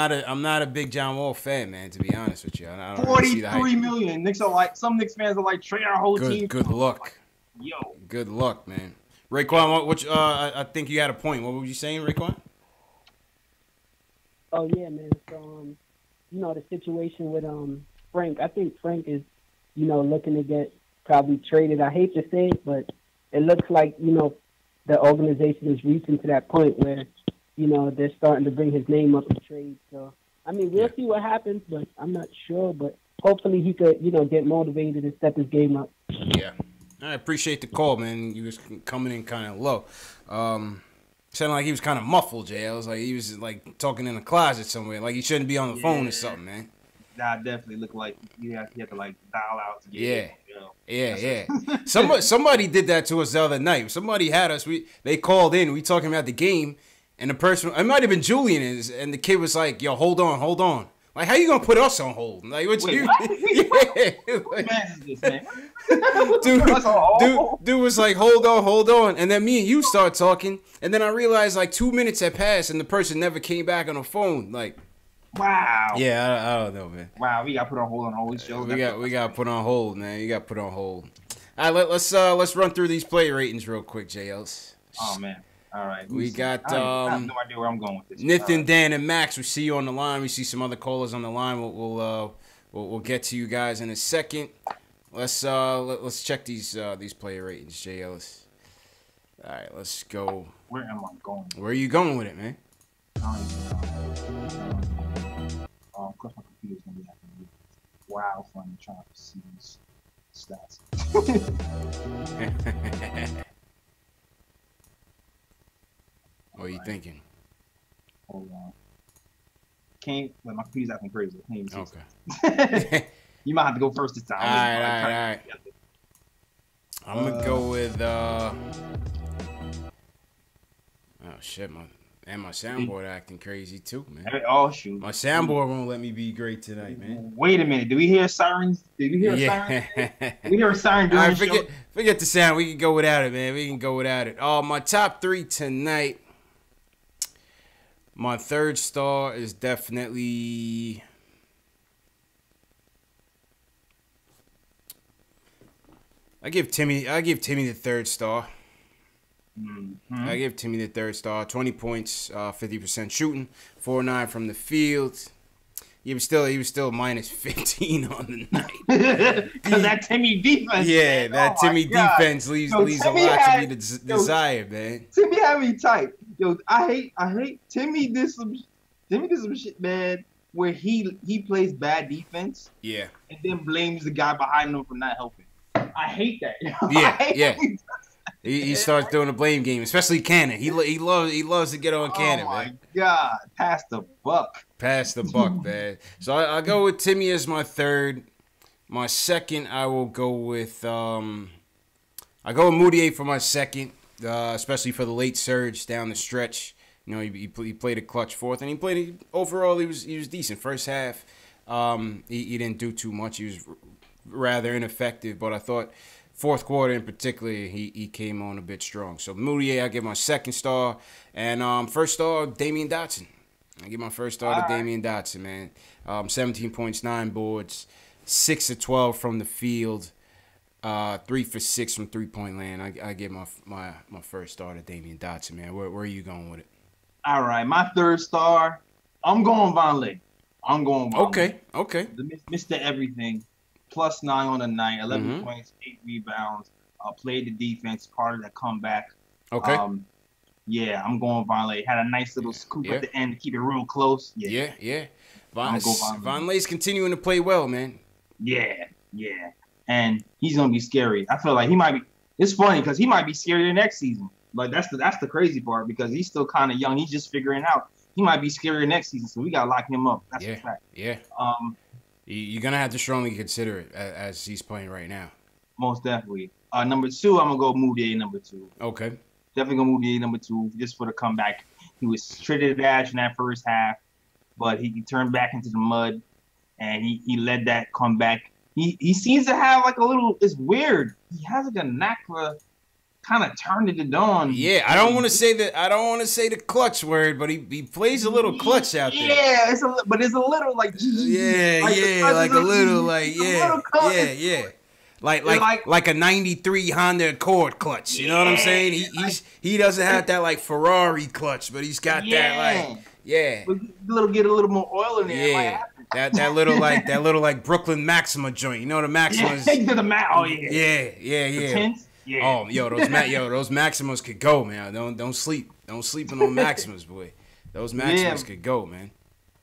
S1: not a big John Wall fan, man. To be honest with you, I don't really see the hype.
S4: 43 million. Knicks are like, some Knicks fans are like, trade our whole team.
S1: Good luck.
S4: Yo,
S1: Good luck, man. Raekwon, I think you had a point. What were you saying, Raekwon?
S7: Oh yeah, man. So you know, the situation with Frank. I think Frank is, you know, looking to get probably traded. I hate to say it, but it looks like, you know, the organization is reaching to that point where, you know, they're starting to bring his name up in trade. So I mean, we'll see what happens, but I'm not sure. But hopefully he could, you know, get motivated and step his game up.
S1: Yeah. I appreciate the call, man. You was coming in kind of low. Sounded like he was kind of muffled, Jay. I was like, he was like talking in a closet somewhere, like he shouldn't be on the phone or something, man.
S4: that definitely looked like you had to like dial out to get it, you know?
S1: Yeah. Somebody did that to us the other night. Somebody had us. They called in. We talking about the game, and the person, it might have been Julian, and the kid was like, "Yo, hold on." Like, how you gonna put us on hold? Like, what you? Yeah.
S4: What man is this, man?
S1: Dude was like, hold on. And then me and you start talking. And then I realized like 2 minutes had passed and the person never came back on the phone. Like,
S4: wow.
S1: Yeah, I don't know, man.
S4: Wow, we got put on hold on all these shows.
S1: We got put on hold, man. You got put on hold. All right, let's run through these play ratings real quick, JLs.
S4: Oh, man. All right.
S1: We got
S4: I have no idea where I'm going with this.
S1: Nathan, Dan, and Max. We see you on the line. We see some other callers on the line. We'll get to you guys in a second. Let's check these player ratings, Jay Ellis. All right, let's go.
S4: Where am I going?
S1: Where are you going with it, man?
S4: Of course, my computer's gonna be having wow fun trying to see these stats.
S1: What are you thinking?
S4: Hold on. My computer's acting crazy.
S1: Okay.
S4: You might have to go first this time.
S1: All right. I'm gonna go with oh shit, my soundboard acting crazy too, man.
S4: Oh shoot.
S1: My soundboard won't let me be great tonight, man.
S4: Wait a minute. Do we hear sirens? Did we hear a siren? Did we hear a siren during the show?
S1: Forget the sound. We can go without it, man. We can go without it. My top 3 tonight. My third star is definitely I give Timmy the third star.
S4: Mm-hmm.
S1: I give Timmy the third star. 20 points, 50% shooting, 4-9 from the field. He was still minus 15 on the night.
S4: Because that Timmy defense.
S1: Yeah, that Timmy defense leaves a lot to be desired, man.
S4: Timmy had me tight. Yo, I hate Timmy did some shit, man, where he plays bad defense.
S1: Yeah.
S4: And then blames the guy behind him for not helping. I hate that.
S1: Yeah. He starts throwing a blame game, especially Cannon. He loves to get on Cannon, man. Oh my
S4: God, pass the buck,
S1: man. So I go with Timmy as my third. My second, I will go with I go with Moutier for my second, especially for the late surge down the stretch. You know, he played a clutch fourth, and overall he was decent. First half, he didn't do too much. He was rather ineffective, but I thought fourth quarter in particular, he came on a bit strong. So Moutier, I give my second star, and first star, Damian Dotson. I give my first star to Damian Dotson, man. 17 points, 9 boards, 6 of 12 from the field, 3 for 6 from 3-point land. I give my first star to Damian Dotson, man. Where are you going with it?
S4: All right, my third star, I'm going Vonleh.
S1: Okay.
S4: Mr. Everything. +9 on the night, 11 points, 8 rebounds. Played the defense, part of that comeback.
S1: Okay.
S4: Yeah, I'm going Vonleh. Had a nice little scoop at the end to keep it real close.
S1: Yeah. Vonleh's continuing to play well, man.
S4: Yeah. And he's gonna be scary. I feel like he might be. It's funny because he might be scarier next season. Like that's the crazy part because he's still kind of young. He's just figuring out. He might be scarier next season, so we gotta lock him up. That's a fact.
S1: Yeah. You're gonna have to strongly consider it as he's playing right now.
S4: Most definitely. Number 2, I'm gonna go Moody number 2.
S1: Okay.
S4: Definitely gonna Moody number 2 just for the comeback. He was treated dash in that first half, but he turned back into the mud, and he led that comeback. He seems to have like a little. It's weird. He has like a knack for kind of turning it on.
S1: Yeah, I don't want to say the clutch word, but he plays a little clutch out there.
S4: Yeah, it's a little like
S1: like a '93 Honda Accord clutch. You know what I'm saying? He doesn't have that like Ferrari clutch, but he's got that like
S4: get a little more oil in there.
S1: Yeah. That little Brooklyn Maxima joint. You know the Maximas.
S4: Yeah,
S1: Yeah. Oh, those Maximas could go, man. Don't sleep on those Maximas, boy. Those Maximas could go, man.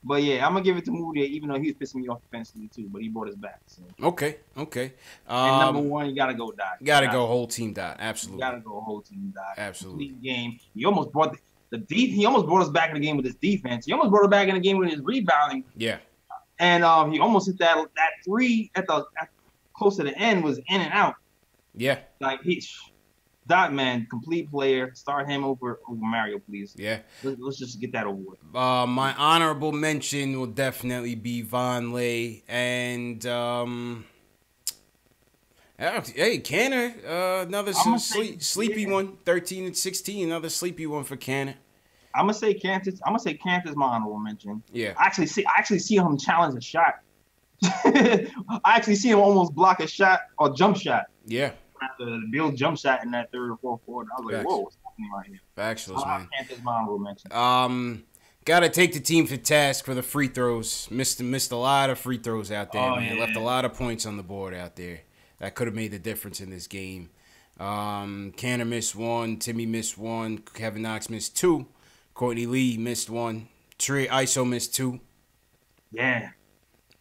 S4: But yeah, I'm gonna give it to Moody, even though he was pissing me off defensively too. But he brought us back. So.
S1: Okay.
S4: And number 1, you gotta go Dot.
S1: Gotta go whole team Dot. Absolutely.
S4: Gotta go whole team Dot.
S1: Absolutely.
S4: Complete game. He almost brought he almost brought us back in the game with his defense. He almost brought us back in the game with his rebounding.
S1: Yeah.
S4: And he almost hit that 3 at close to the end was in and out.
S1: Yeah.
S4: Like Dot, man, complete player. Start him over Mario, please.
S1: Yeah.
S4: Let's just get that award.
S1: My honorable mention will definitely be Vonleh and hey, Canner, another sleepy one. 13 and 16, another sleepy one for Canner.
S4: I'm gonna say Cantor's my honorable mention.
S1: Yeah.
S4: I actually see him challenge a shot. I actually see him almost block a shot or jump shot.
S1: Yeah.
S4: After the Bill jump shot in that 3rd or 4th quarter, I was like, "Whoa, what's happening right here?"
S1: Factuals, man.
S4: Cantor's my honorable mention.
S1: Gotta take the team to task for the free throws. Missed a lot of free throws out there, man. Yeah. Left a lot of points on the board out there. That could have made the difference in this game. Cantor missed 1, Timmy missed 1, Kevin Knox missed 2, Courtney Lee missed 1, Trey ISO missed 2.
S4: Yeah.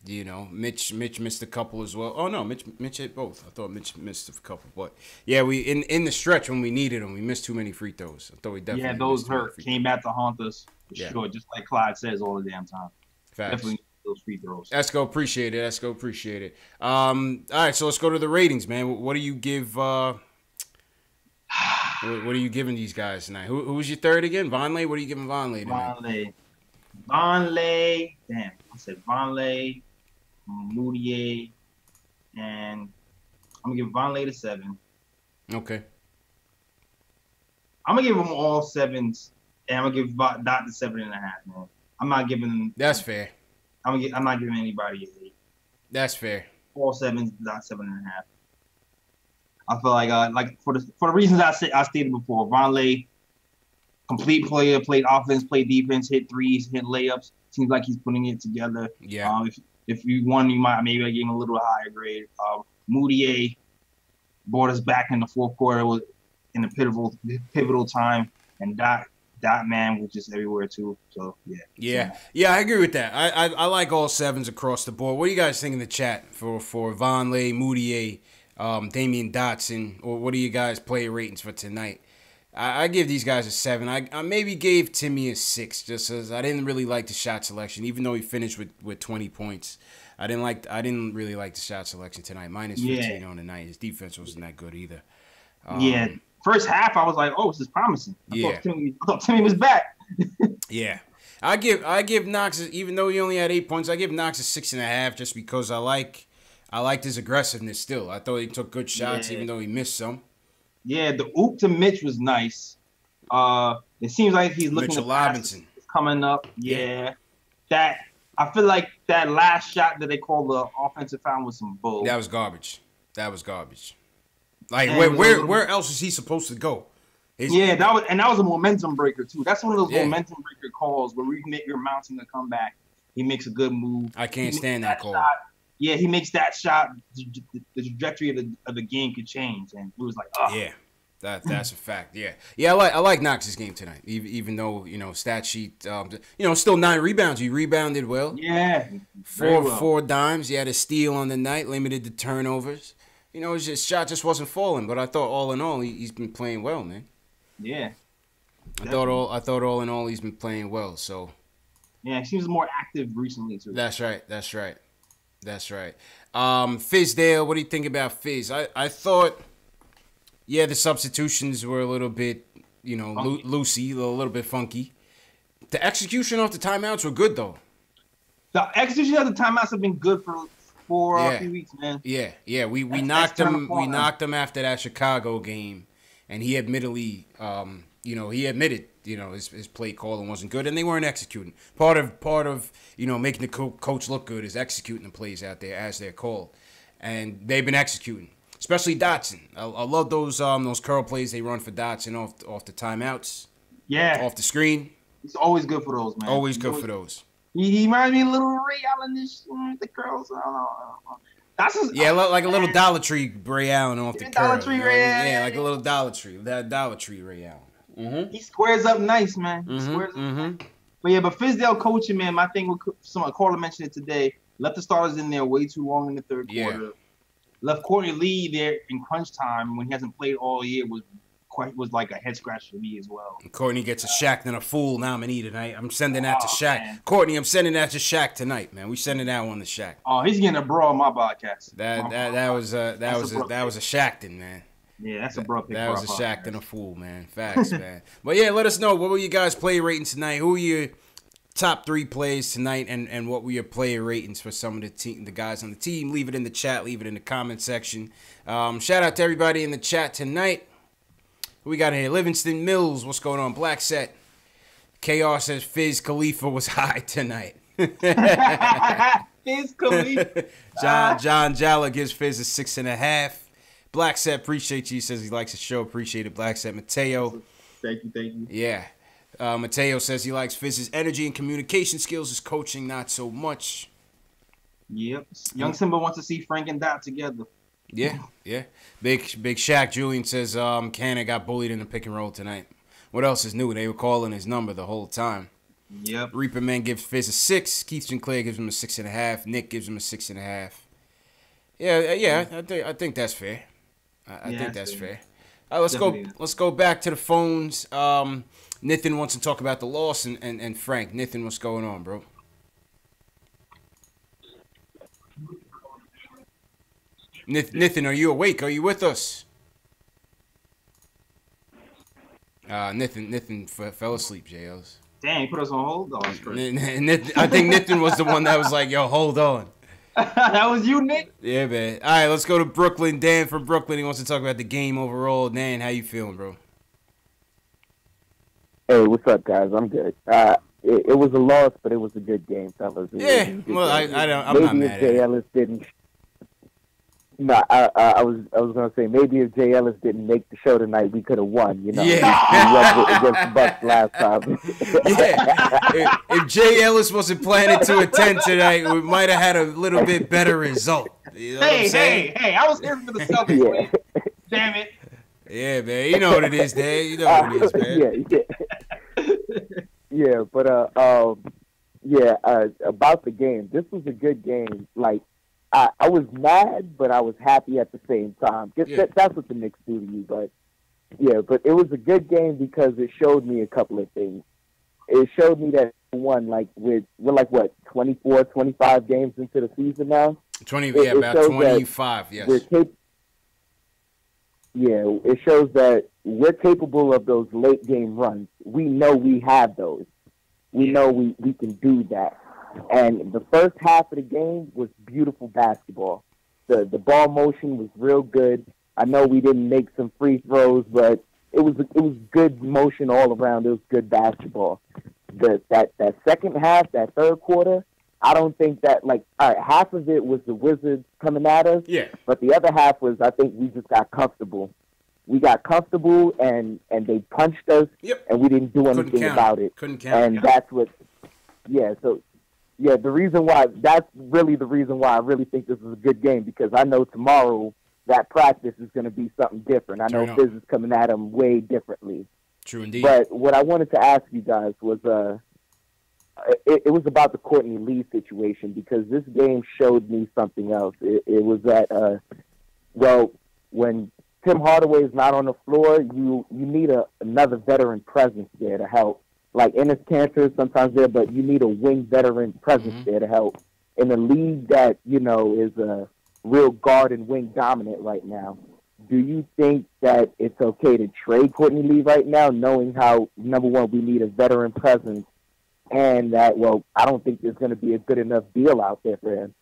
S1: You know, Mitch missed a couple as well. Oh no, Mitch hit both. I thought Mitch missed a couple, but yeah, we in the stretch when we needed him, we missed too many free throws. I thought we definitely
S4: those hurt. Came back to haunt us for sure, just like Clyde says all the damn time.
S1: Facts.
S4: Definitely those free throws.
S1: Esco, appreciate it. All right, so let's go to the ratings, man. What do you give? What are you giving these guys tonight? Who was your third again? Vonleh. What are you giving Vonleh tonight?
S4: Vonleh. Damn, I said Vonleh, Moody, and I'm gonna give Vonleh the 7.
S1: Okay.
S4: I'm gonna give them all 7s, and I'm gonna give Dot the 7.5. Man, I'm not giving.
S1: That's fair.
S4: I'm not giving anybody an 8.
S1: That's fair.
S4: All 7s, Dot 7.5. I feel like for the reasons I stated before, Vonleh, complete player, played offense, played defense, hit threes, hit layups. Seems like he's putting it together.
S1: Yeah.
S4: If you won, you might maybe give him a little higher grade. Moody brought us back in the 4th quarter was in a pivotal time, and Dot man was just everywhere too. So yeah.
S1: I agree with that. I like all 7s across the board. What do you guys think in the chat for Vonleh, Moody, Damian Dotson, or what are you guys player ratings for tonight? I give these guys a 7. I maybe gave Timmy a 6 just as I didn't really like the shot selection, even though he finished with 20 points. I didn't really like the shot selection tonight. Minus 15 on the night. His defense wasn't that good either.
S4: First half I was like, oh, this is promising. I thought Timmy was back.
S1: Yeah. I give Knox, even though he only had 8 points, I give Knox a 6.5 just because I liked his aggressiveness still. I thought he took good shots even though he missed some.
S4: Yeah, the oop to Mitch was nice. It seems like he's looking
S1: Mitchell Robinson
S4: coming up. Yeah. That I feel like that last shot that they called the offensive foul was some bull.
S1: That was garbage. Like where else is he supposed to go?
S4: That was a momentum breaker too. That's one of those momentum breaker calls where you're mounting a comeback. He makes a good move.
S1: I can't stand that call.
S4: Shot. Yeah, he makes that shot. The trajectory of the game could change, and it was like, oh.
S1: Yeah, that's a fact. Yeah. I like Knox's game tonight, even though stat sheet, still 9 rebounds. He rebounded well.
S4: Yeah,
S1: 4 dimes. He had a steal on the night, limited the turnovers. his shot just wasn't falling. But I thought all in all, he's been playing well, man.
S4: Yeah.
S1: I thought all in all, he's been playing well. So.
S4: Yeah, he seems more active recently too.
S1: That's right. Fizdale, what do you think about Fizz? I thought, yeah, the substitutions were a little bit, loosey, a little bit funky. The execution off the timeouts were good though.
S4: The execution of the timeouts have been good for a few weeks, man.
S1: Yeah. We knocked him. We knocked him after that Chicago game, and he admittedly, he admitted, his play calling wasn't good, and they weren't executing. Part of making the coach look good is executing the plays out there as they're called, and they've been executing. Especially Dotson. I love those curl plays they run for Dotson off the timeouts.
S4: Yeah.
S1: Off the screen.
S4: He's always good for those, man.
S1: Always good for those.
S4: He reminds me of a little Ray Allen-ish with the curls. I don't know. That's
S1: like a little Dollar Tree Ray Allen off the curl.
S4: Dollar Tree Ray Allen.
S1: Yeah, like a little Dollar Tree. That Dollar Tree Ray Allen. Mm-hmm.
S4: He squares up nice, man. But Fizdale coaching, man, my thing with Carla mentioned it today, left the starters in there way too long in the third quarter. Left Courtney Lee there in crunch time when he hasn't played all year was like a head scratch for me as well.
S1: Courtney gets a Shaq and a Fool nominee tonight. I'm sending that to Shaq.
S4: Man.
S1: Courtney, I'm sending that to Shaq tonight, man. We sending that one to Shaq.
S4: Oh, he's getting a bro on my podcast.
S1: That was a Shaqton, man.
S4: Yeah, that's a bro pick.
S1: That was a Shaq and a Fool, man. Facts, man. But yeah, let us know, what were you guys play rating tonight? Who were your top 3 plays tonight, and what were your player ratings for some of the guys on the team? Leave it in the chat. Leave it in the comment section. Shout out to everybody in the chat tonight. Who we got here? Livingston Mills. What's going on? Black Set. KR says Fizz Khalifa was high tonight.
S4: Fizz Khalifa.
S1: John Jalla gives Fizz a 6.5. Black Set, appreciate you. He says he likes the show. Appreciate it, Black Set. Mateo.
S4: Thank you.
S1: Yeah. Mateo says he likes Fizz's energy and communication skills. His coaching, not so much.
S4: Yep. Young Simba wants to see Frank and Dot together.
S1: Yeah. Big Shaq Julian says Cannon got bullied in the pick and roll tonight. What else is new? They were calling his number the whole time.
S4: Yep.
S1: Reaper Man gives Fizz a 6. Keith Sinclair gives him a 6.5. Nick gives him a 6.5. Yeah. I think that's fair. I think that's fair. Let's go back to the phones. Nathan wants to talk about the loss, and Frank. Nathan, what's going on, bro? Nathan, are you awake? Are you with us? Nathan fell asleep, JLs.
S4: Damn, he put us on hold? Oh, that's crazy.
S1: I think Nathan was the one that was like, yo, hold on.
S4: That was you, Nick?
S1: Yeah, man. All right, let's go to Brooklyn. Dan from Brooklyn. He wants to talk about the game overall. Dan, how you feeling, bro?
S8: Hey, what's up, guys? I'm good. It was a loss, but it was a good game, fellas. I'm
S1: not mad at it.
S8: Ellis didn't. No, I was gonna say maybe if Jay Ellis didn't make the show tonight, we could have won. Yeah.
S1: He
S8: was against the Bucks last time.
S1: If Jay Ellis wasn't planning to attend tonight, we might have had a little bit better result. You know
S4: hey! I was here for the Celtics. Man. Damn it.
S1: Yeah, man. You know what it is, Dan. You know what it is,
S8: man. Yeah, but about the game. This was a good game. Like, I was mad, but I was happy at the same time. That's what the Knicks do to you. But it was a good game because it showed me a couple of things. It showed me that we're 24, 25 games into the season now.
S1: 25. Yes.
S8: It shows that we're capable of those late game runs. We know we have those. We know we can do that. And the first half of the game was beautiful basketball. The ball motion was real good. I know we didn't make some free throws, but it was good motion all around. It was good basketball. That second half, that third quarter, I don't think that all right, half of it was the Wizards coming at us.
S1: Yeah.
S8: But the other half was I think we just got comfortable. We got comfortable and they punched us.
S1: Yep.
S8: And we didn't do anything about it.
S1: Couldn't count.
S8: And that's what. Yeah. So. Yeah, that's really the reason why I really think this is a good game, because I know tomorrow that practice is going to be something different. I know Fizz is coming at them way differently.
S1: True indeed.
S8: But what I wanted to ask you guys was, it was about the Courtney Lee situation, because this game showed me something else. It was that well, when Tim Hardaway is not on the floor, you need another veteran presence there to help. Like Ennis Cantor is sometimes there, but you need a wing veteran presence there to help. In a league that, is a real guard and wing dominant right now, do you think that it's okay to trade Courtney Lee right now, knowing how, number one, we need a veteran presence, and that, well, I don't think there's going to be a good enough deal out there for him?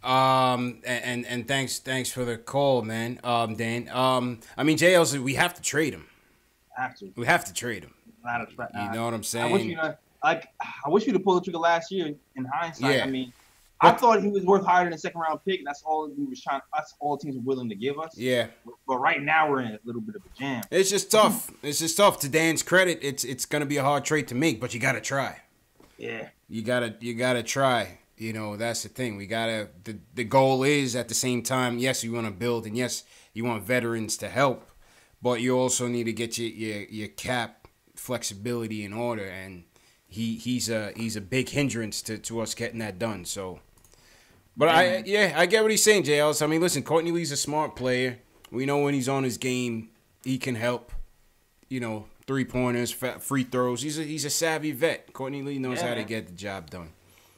S1: And thanks for the call, man, Dan. I mean, JL's, we have to trade him. We have to trade him. You know what I'm saying?
S4: I wish we'd have pulled the trigger last year. In hindsight, I mean, I thought he was worth higher than a second-round pick. And that's all we was trying. That's all teams were willing to give us.
S1: Yeah.
S4: But right now we're in a little bit of a jam.
S1: It's just tough. It's just tough. To Dan's credit, it's gonna be a hard trade to make, but you gotta try.
S4: Yeah.
S1: You gotta try. That's the thing. We gotta. The goal is at the same time. Yes, you want to build, and yes, you want veterans to help, but you also need to get your cap flexibility in order, and he's a big hindrance to us getting that done. So, but I get what he's saying, JLs. I mean, listen, Courtney Lee's a smart player. We know when he's on his game, he can help. 3-pointers, free throws. He's a savvy vet. Courtney Lee knows how to get the job done.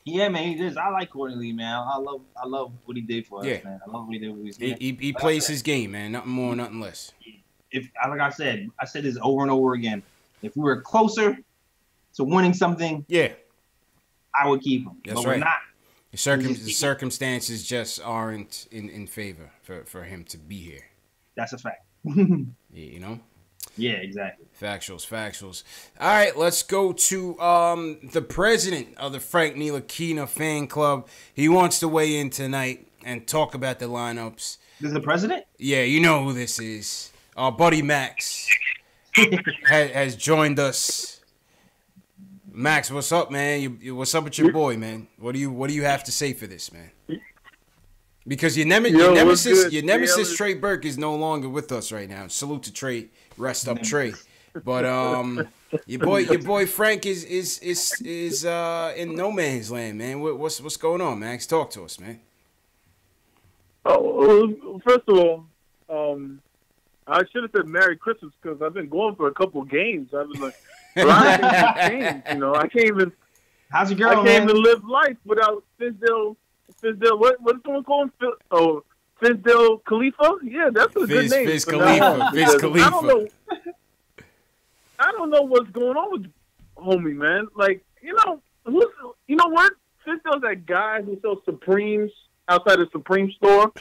S4: Yeah, man, he does. I like Courtney Lee, man. I love what he did for us, man. I love what he did with his game.
S1: He plays his game, man. Nothing more, nothing less.
S4: Like I said this over and over again. If we were closer to winning something, I would keep him.
S1: That's
S4: but
S1: right.
S4: We're not.
S1: The circumstances just aren't in favor for him to be here.
S4: That's a fact.
S1: Yeah,
S4: exactly.
S1: Factuals. All right, let's go to the president of the Frank Ntilikina fan club. He wants to weigh in tonight and talk about the lineups.
S4: This is the president?
S1: Yeah, you know who this is. Our buddy Max has joined us. Max, what's up, man? What's up with your boy, man? What do you have to say for this, man? Because your nemesis Trey Burke is no longer with us right now. Salute to Trey. Rest up, Trey. But your boy Frank is in no man's land, man. What's going on, Max? Talk to us, man.
S9: Oh, first of all, I should have said Merry Christmas because I've been going for a couple of games. I've been like, I can't even.
S4: How's your girl?
S9: I can't even live life without Fizdale. What's someone call him? Fizdale Khalifa? Yeah, that's a good name.
S1: Fizz Khalifa.
S9: I don't know what's going on with homie, man. Like, you know what? Fizdale's that guy who sells Supremes outside the Supreme store,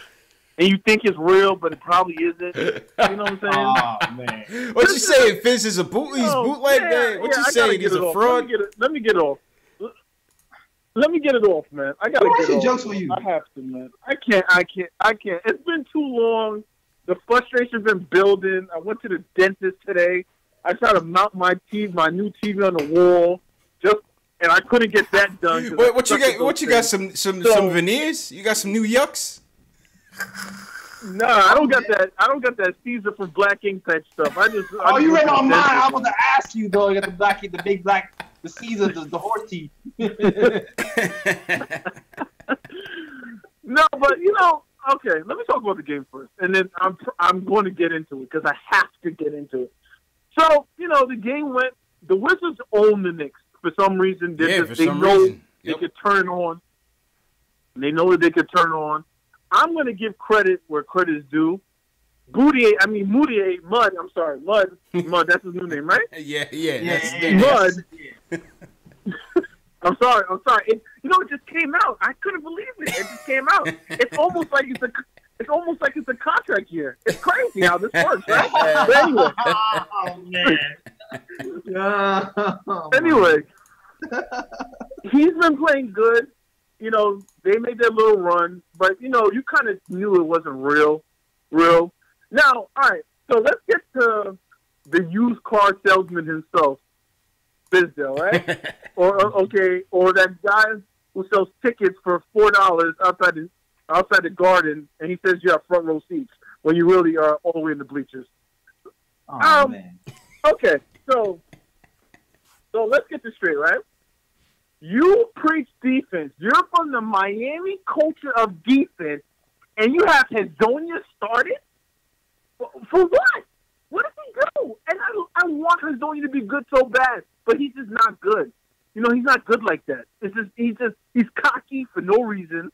S9: and you think it's real, but it probably isn't. You know what I'm saying?
S4: Oh, man.
S1: What you saying? Fizz is a bootleg man? What you saying? He's a fraud?
S9: Let me get it off. Let me get it off, man. I gotta get it off.
S4: Jokes for you.
S9: I have to, man. I can't. It's been too long. The frustration's been building. I went to the dentist today. I tried to mount my new TV on the wall, and I couldn't get that done.
S1: Wait, what you got? What you got? Some veneers? You got some new yucks?
S9: Nah, I don't got that. I don't got that Caesar from Black Ink type stuff.
S4: You read my mind. I was gonna ask you though. You got the big black. The Caesar, the horse teeth.
S9: No, but okay. Let me talk about the game first, and then I'm going to get into it because I have to get into it. So the game went. The Wizards own the Knicks for some reason. They know they could turn on. They know that they could turn on. I'm going to give credit where credit is due. Mud. That's his new name, right?
S1: Yeah.
S9: Mud. I'm sorry. It just came out. I couldn't believe it. It just came out. It's almost like it's a contract year. It's crazy how this works, right? But anyway.
S4: Oh man.
S9: Anyway, he's been playing good. They made their little run, but you kind of knew it wasn't real. Now, all right. So let's get to the used car salesman himself. Fizdale, right? or that guy who sells tickets for $4 outside the garden, and he says you have front row seats when you really are all the way in the bleachers.
S4: Oh man.
S9: Okay, so let's get this straight, right? You preach defense. You're from the Miami culture of defense, and you have Hazonia started? For what? What does he do? And I want Hazonia to be good so bad, but he's just not good. You know, he's not good like that. It's just he's cocky for no reason.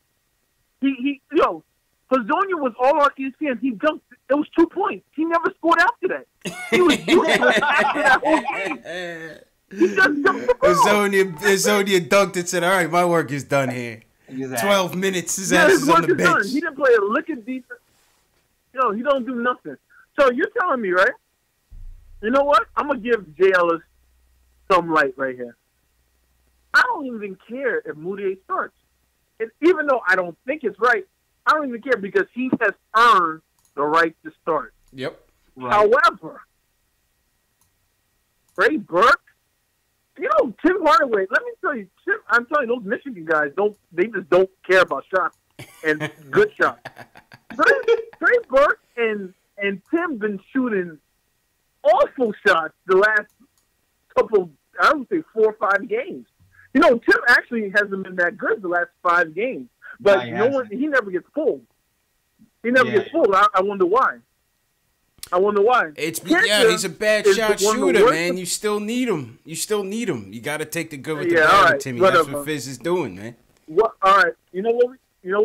S9: Hazonia was all on ESPN. He dunked. It was 2 points. He never scored after that. He was useless after that whole game. He just dunked the ball.
S1: Hazonia dunked and said, "All right, my work is done here."
S4: Exactly.
S1: 12 minutes. His ass is on the bench.
S9: Done. He didn't play a lick of defense. He don't do nothing. So you're telling me, right? You know what? I'm gonna give Jay Ellis some light right here. I don't even care if Moutier starts. And even though I don't think it's right, I don't even care because he has earned the right to start.
S1: Yep.
S4: Right.
S9: However, Trey Burke, Tim Hardaway, let me tell you, I'm telling you, those Michigan guys they just don't care about shots and good shots. Trey Burke and Tim been shooting awful shots the last couple, I would say 4 or 5 games. Tim actually hasn't been that good the last 5 games, but he never gets pulled. He never gets pulled. I wonder why.
S1: He's a bad shot shooter, man. You still need him. You got to take the good with the bad, right, Timmy. That's what Fizz is doing, man.
S9: What? All right. You know what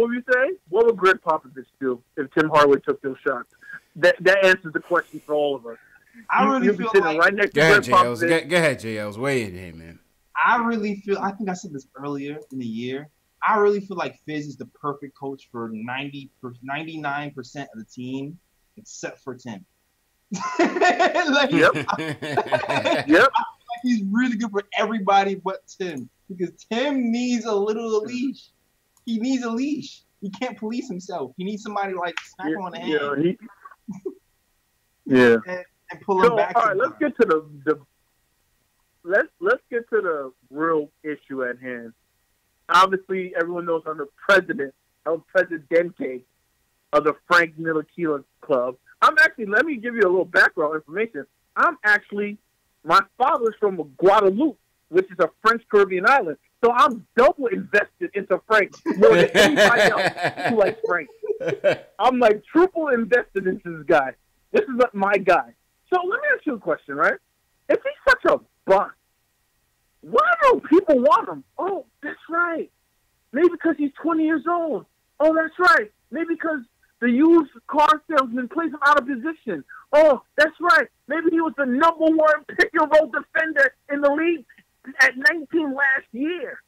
S9: we say? What would Greg Popovich do if Tim Hardaway took those shots? That answers the question for all of us.
S4: I really feel like
S9: right next to Greg Popovich.
S1: Go ahead, JLs. Weigh in here, man.
S4: I think I said this earlier in the year. I really feel like Fizz is the perfect coach for 99% of the team, except for Tim.
S9: Yep.
S4: Like he's really good for everybody but Tim, because Tim needs a little leash. He needs a leash. He can't police himself. He needs somebody like smack him on the hand. And pull him back.
S9: All right, let's get to let's get to the real issue at hand. Obviously, everyone knows I'm the presidente of the Frank Ntilikina Club. Let me give you a little background information. My father's from Guadeloupe, which is a French Caribbean island. So I'm double invested into Frank more than anybody else who likes Frank. I'm like triple invested into this guy. This is my guy. So let me ask you a question, right? If he's such a bust, why don't people want him? Oh, that's right. Maybe because he's 20 years old. Oh, that's right. Maybe because the used car salesman plays him out of position. Oh, that's right. Maybe he was the number 1 pick-and-roll defender in the league at 19 last year.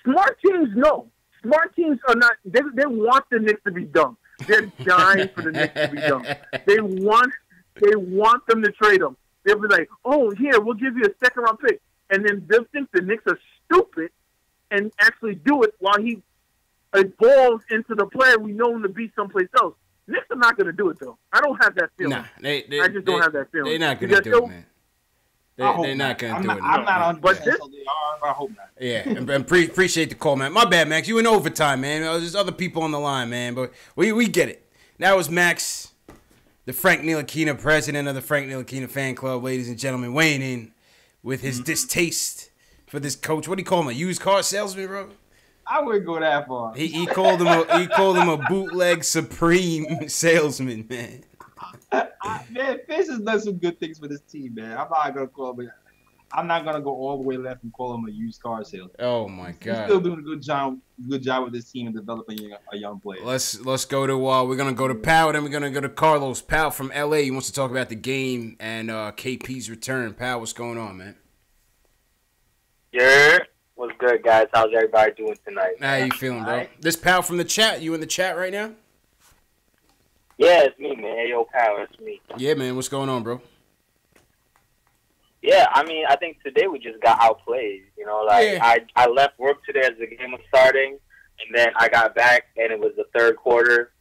S9: Smart teams, no. Smart teams are not. They want the Knicks to be dumb. They're dying for the Knicks to be dumb. They want them to trade them. They'll be like, oh, here, we'll give you a 2nd-round pick. And then they'll think the Knicks are stupid and actually do it while he evolves into the player we know him to be someplace else. Knicks are not going to do it, though. I don't have that feeling.
S1: Nah,
S9: I just don't have that feeling.
S1: They're not going to do it, man. They're not going to do it.
S4: I'm not on, but they are. I hope not.
S1: Yeah, and appreciate the call, man. My bad, Max. You in overtime, man. There's other people on the line, man, but we get it. That was Max, the Frank Ntilikina, president of the Frank Ntilikina fan club, ladies and gentlemen, weighing in with his distaste for this coach. What do you call him? A used car salesman, bro?
S4: I wouldn't go that far.
S1: He called him a bootleg supreme salesman, man.
S4: Man, Fizz has done some good things for this team, man. I'm not gonna go all the way left and call him a used car salesman.
S1: Oh my God!
S4: He's still doing a good job with this team and developing a young player.
S1: Let's go to we're gonna go to Powell, then we're gonna go to Carlos. Powell from LA. He wants to talk about the game and KP's return. Powell, what's going on, man?
S10: Yeah. What's good, guys? How's everybody doing tonight?
S1: How you feeling, bro? This Powell from the chat. You in the chat right now?
S10: Yeah, it's me, man. Hey, yo, Powell, it's me.
S1: Yeah, man. What's going on, bro?
S10: Yeah, I mean, I think today we just got outplayed. I left work today as the game was starting, and then I got back, and it was the third quarter,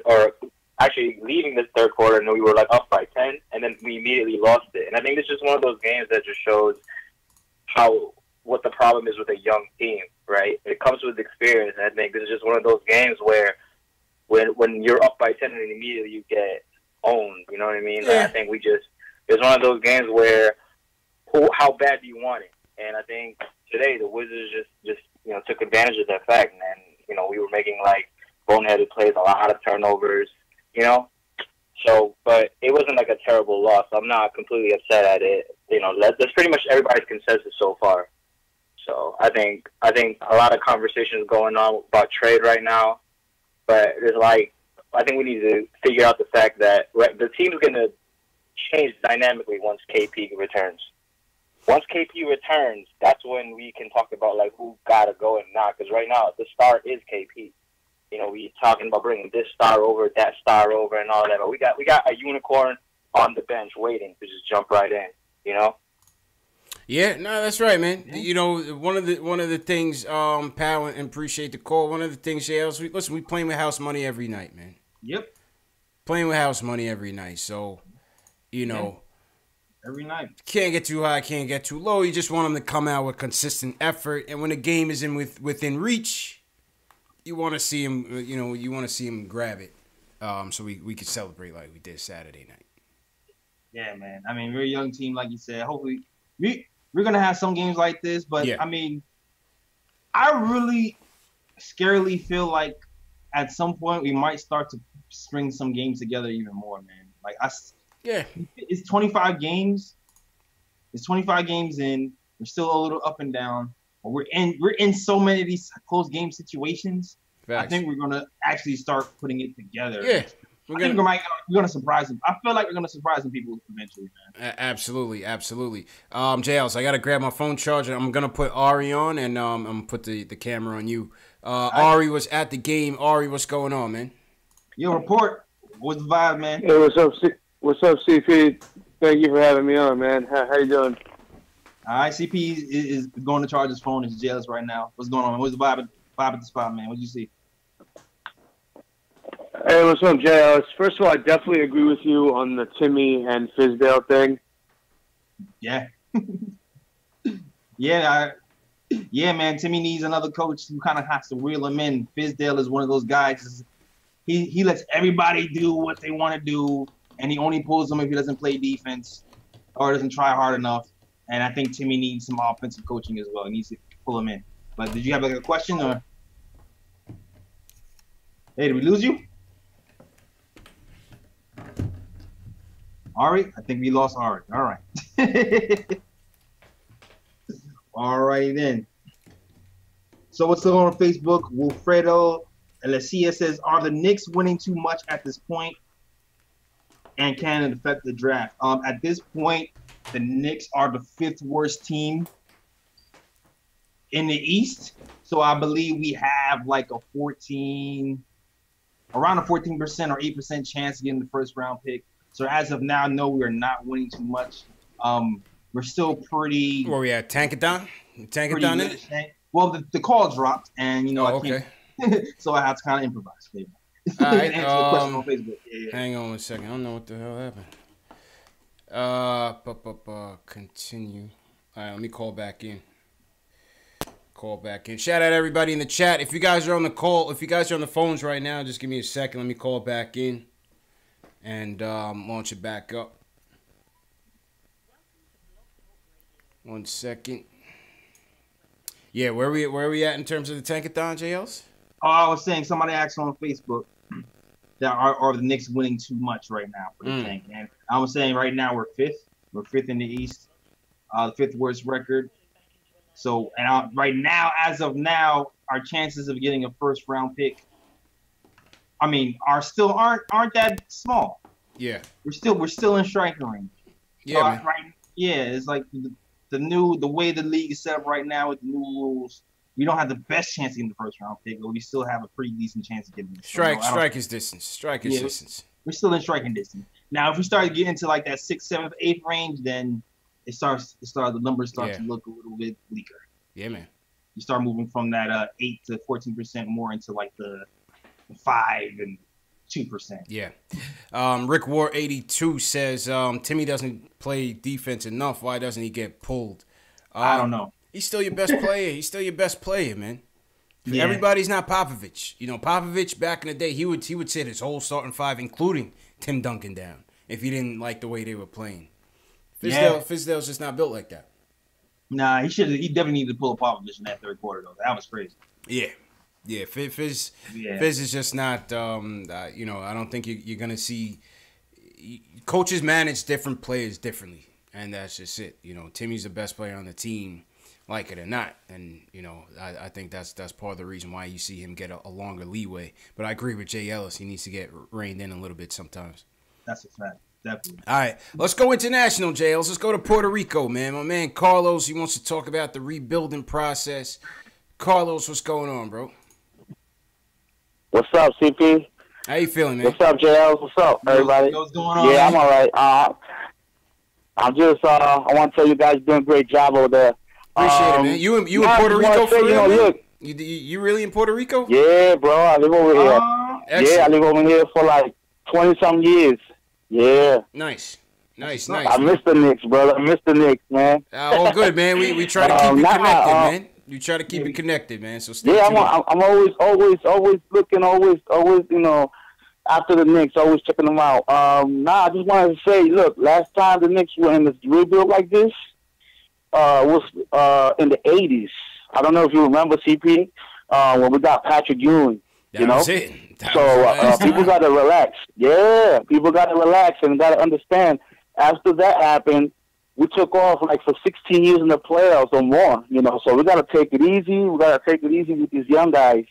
S10: or actually leaving this third quarter, and we were like up by 10, and then we immediately lost it. And I think it's just one of those games that just shows what the problem is with a young team, right? It comes with experience, and I think this is just one of those games where when you're up by 10 and immediately you get owned, you know what I mean?
S1: Yeah.
S10: I think it's one of those games where how bad do you want it? And I think today the Wizards just took advantage of that fact, and we were making like boneheaded plays, a lot of turnovers, you know. So, but it wasn't like a terrible loss. I'm not completely upset at it. You know, that's pretty much everybody's consensus so far. So I think a lot of conversations going on about trade right now, but there's like, I think we need to figure out the fact that the team's going to change dynamically once KP returns. Once KP returns, that's when we can talk about like who gotta go and not. Because right now the star is KP. You know, we talking about bringing this star over, that star over, and all that. But we got a unicorn on the bench waiting to just jump right in. You know.
S1: Yeah, no, that's right, man. Yeah. You know, one of the things, pal, and appreciate the call. One of the things, JLs, we playing with house money every night, man.
S4: Yep.
S1: Playing with house money every night. So, you know.
S4: Every night.
S1: Can't get too high, can't get too low. You just want them to come out with consistent effort. And when the game is within reach, you want to see him, you want to see him grab it. So we could celebrate like we did Saturday night.
S4: Yeah, man. I mean, we're a young team, like you said. Hopefully, we're going to have some games like this. But, yeah. I mean, I really scarily feel like at some point we might start to string some games together even more, man. Like,
S1: yeah,
S4: it's 25 games. It's 25 games in. We're still a little up and down. But we're in so many of these close game situations. Facts. I think we're gonna actually start putting it together.
S1: Yeah,
S4: we're gonna surprise them. I feel like we're gonna surprise some people eventually, man.
S1: Absolutely. JLs, I gotta grab my phone charger. I'm gonna put Ari on, and I'm gonna put the camera on you. Ari was at the game. Ari, what's going on, man?
S4: Yo, report. What's the vibe, man?
S11: Hey, what's up? What's up, CP? Thank you for having me on, man. How you doing?
S4: All right, CP is going to charge his phone. He's jealous right now. What's going on, man? What's the vibe at the spot, man? What'd you see?
S11: Hey, what's up, JLS? First of all, I definitely agree with you on the Timmy and Fizdale thing.
S4: Yeah. Yeah, man. Timmy needs another coach who kind of has to reel him in. Fizdale is one of those guys. He lets everybody do what they want to do. And he only pulls them if he doesn't play defense or doesn't try hard enough. And I think Timmy needs some offensive coaching as well. He needs to pull him in. But did you have like a question or? Hey, did we lose you? Ari? I think we lost Ari. All right. All right then. So what's going on Facebook? Wilfredo Alessia says, are the Knicks winning too much at this point? And can it affect the draft? At this point, the Knicks are the 5th worst team in the East. So I believe we have like around a 14% or 8% chance of getting the first round pick. So as of now, no, we are not winning too much. We're still pretty.
S1: Where we at? Tankathon? Tankathon in it?
S4: Well, the call dropped, and I
S1: okay.
S4: can't. So I have to kind of improvise. Maybe.
S1: All right.
S4: Answer the question on Facebook. Yeah.
S1: Hang on 1 second. I don't know what the hell happened. Continue. All right, let me call back in. Shout out everybody in the chat. If you guys are on the call, if you guys are on the phones right now, just give me a second. Let me call back in and launch it back up. 1 second. Yeah, where are we at in terms of the Tankathon, JLs?
S4: Oh, I was saying somebody asked on Facebook that are the Knicks winning too much right now for the tank. And I was saying right now we're 5th. We're 5th in the East. The 5th worst record. So right now, as of now, our chances of getting a first round pick, I mean, aren't that small.
S1: Yeah.
S4: We're still in striking range.
S1: Yeah.
S4: So it's like the way the league is set up right now with the new rules. We don't have the best chance of getting the first round pick, but we still have a pretty decent chance of getting it.
S1: Strike is distance. Distance.
S4: We're still in striking distance. Now, if we start getting to like that 6th, 7th, 8th range, then the numbers start to look a little bit bleaker.
S1: Yeah, man.
S4: You start moving from that 8 to 14% more into like the 5 and 2%.
S1: Yeah. Rick War 82 says Timmy doesn't play defense enough. Why doesn't he get pulled?
S4: I don't know.
S1: He's still your best player. Man. Yeah. Everybody's not Popovich. Popovich back in the day, he would sit his whole starting 5, including Tim Duncan, down if he didn't like the way they were playing. Fizdale's just not built like that.
S4: Nah, he definitely needed to pull a Popovich in that 3rd quarter though. That was crazy.
S1: Yeah. Yeah, Fizz is just not. You know, I don't think you're gonna see. Coaches manage different players differently, and that's just it. You know, Timmy's the best player on the team, like it or not, and you know, I think that's part of the reason why you see him get a longer leeway. But I agree with Jay Ellis; he needs to get reined in a little bit sometimes.
S4: That's a fact, definitely.
S1: All right, let's go international, Jay Ellis. Let's go to Puerto Rico, man. My man Carlos, he wants to talk about the rebuilding process. Carlos, what's going on, bro?
S12: What's up, CP?
S1: How you feeling, man?
S12: What's up, JL? What's up, everybody?
S4: What's going on?
S12: Yeah,
S4: man?
S12: I'm all right. I'm just, I want to tell you guys doing a great job over there.
S1: Appreciate it, man. You in Puerto Rico for real, man? Look, you really in Puerto Rico?
S12: Yeah, bro. I live over here. Yeah, I live over here for like 20-some years. Yeah.
S1: Nice.
S12: I miss the Knicks, brother. I miss the Knicks, man.
S1: All good, man. We try to keep you connected, man. You try to keep it connected, man. So stay tuned.
S12: I'm always looking, always, you know, after the Knicks, always checking them out. I just wanted to say, look, last time the Knicks were in this rebuild like this was in the 80s. I don't know if you remember, CP, when we got Patrick Ewing.
S1: That was it.
S12: People got to relax. Yeah, people got to relax and got to understand. After that happened, we took off like for 16 years in the playoffs or more, you know. So we got to take it easy. We got to take it easy with these young guys.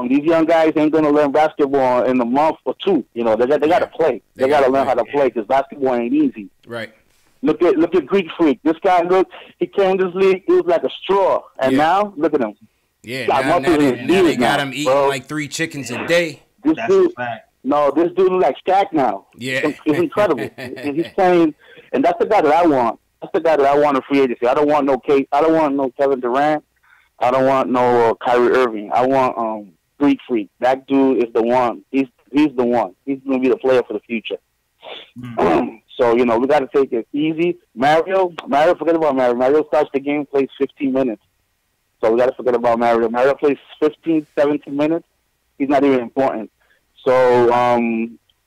S12: These young guys ain't gonna learn basketball in a month or two. You know, they got to play. They got to learn how to play because basketball ain't easy.
S1: Right.
S12: Look at Greek Freak. This guy, he came to this league. He was like a straw, and now look at him.
S1: Yeah, now they got him eating like 3 chickens a day.
S12: This dude look like Shaq now.
S1: Yeah,
S12: it's incredible. He's playing. And that's the guy that I want. That's the guy that I want in free agency. I don't want no Kevin Durant. I don't want no Kyrie Irving. I want Greek Freak. That dude is the one. He's the one. He's going to be the player for the future. So, you know, we got to take it easy. Mario, forget about Mario. Mario starts the game, plays 15 minutes. So we got to forget about Mario. Mario plays 15, 17 minutes. He's not even important. So,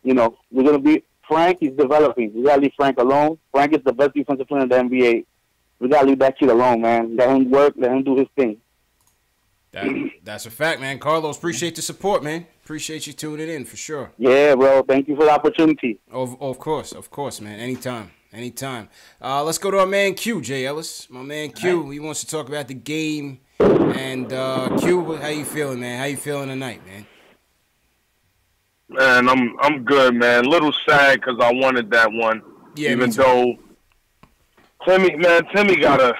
S12: you know, we're going to be... Frank, he's developing. We got to leave Frank alone. Frank is the best defensive player in the NBA. We got to leave that kid alone, man. Let him work. Let him do his thing.
S1: That's a fact, man. Carlos, appreciate the support, man. Appreciate you tuning in for sure.
S12: Yeah, bro. Thank you for the opportunity.
S1: Of course, man. Anytime. Let's go to our man Q, Jay Ellis. My man Q, he wants to talk about the game. And Q, how you feeling, man? How you feeling tonight, man?
S13: Man, I'm good, man. A little sad because I wanted that one.
S1: Yeah,
S13: even though Timmy gotta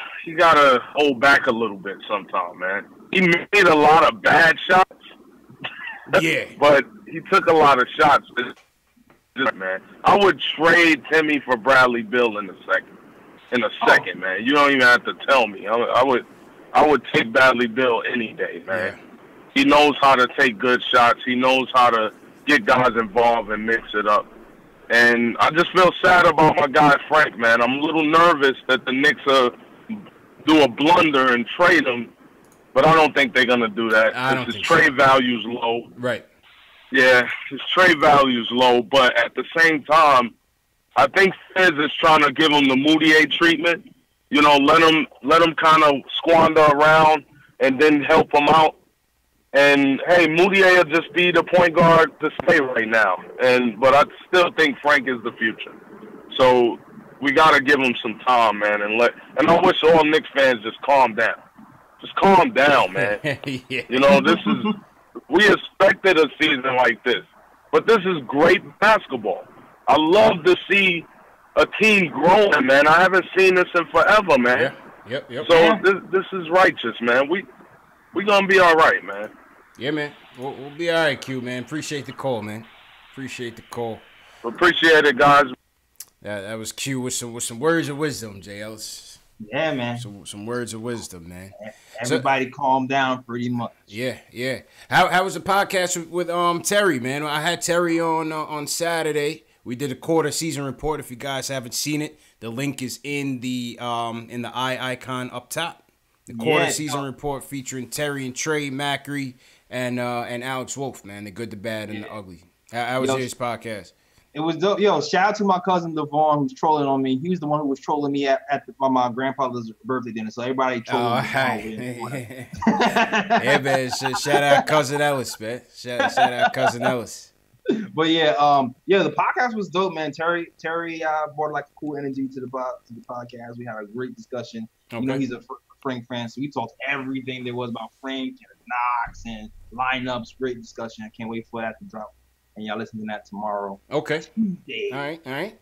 S13: hold back a little bit sometime, man. He made a lot of bad shots.
S1: Yeah.
S13: But he took a lot of shots. Man, I would trade Timmy for Bradley Beal in a second, man. You don't even have to tell me. I would take Bradley Beal any day, man.
S1: Yeah.
S13: He knows how to take good shots. He knows how to get guys involved and mix it up. And I just feel sad about my guy Frank, man. I'm a little nervous that the Knicks do a blunder and trade him, but I don't think they're going to do that. His trade value's low.
S1: Right.
S13: Yeah, his trade value's low, but at the same time, I think Fizz is trying to give him the Moutier treatment. You know, let him kind of squander around and then help him out. And hey, Moutier will just be the point guard to stay right now. But I still think Frank is the future. So we got to give him some time, man. And I wish all Knicks fans just calm down. Just calm down, man.
S1: Yeah.
S13: You know, we expected a season like this, but this is great basketball. I love to see a team growing, man. I haven't seen this in forever, man.
S1: Yeah. Yep.
S13: So this is righteous, man. We gonna be all right, man.
S1: Yeah, man. We'll be all right, Q, man. Appreciate the call, man. Appreciate the call.
S13: Appreciate it, guys.
S1: That was Q with some words of wisdom, Jay Ellis.
S4: Yeah, man.
S1: Some words of wisdom, man.
S4: Everybody calm down pretty much.
S1: Yeah. How was the podcast with Terry, man? I had Terry on Saturday. We did a quarter season report. If you guys haven't seen it, the link is in the eye icon up top. The quarter season report featuring Terry and Trey Macri and Alex Wolf, man. The good, the bad, and the ugly. How was his podcast?
S4: It was dope. Yo, shout out to my cousin Devon who's trolling on me. He was the one who was trolling me at my grandfather's birthday dinner. So everybody trolling me.
S1: Yeah, man. Shout out cousin Ellis, man. Shout out cousin Ellis.
S4: But yeah, the podcast was dope, man. Terry brought like a cool energy to the podcast. We had a great discussion. Okay. You know, he's a Frank fan, so we talked everything there was about Frank and Knox and lineups. Great discussion. I can't wait for that to drop. And y'all listen to that tomorrow.
S1: Okay. Tuesday. All right.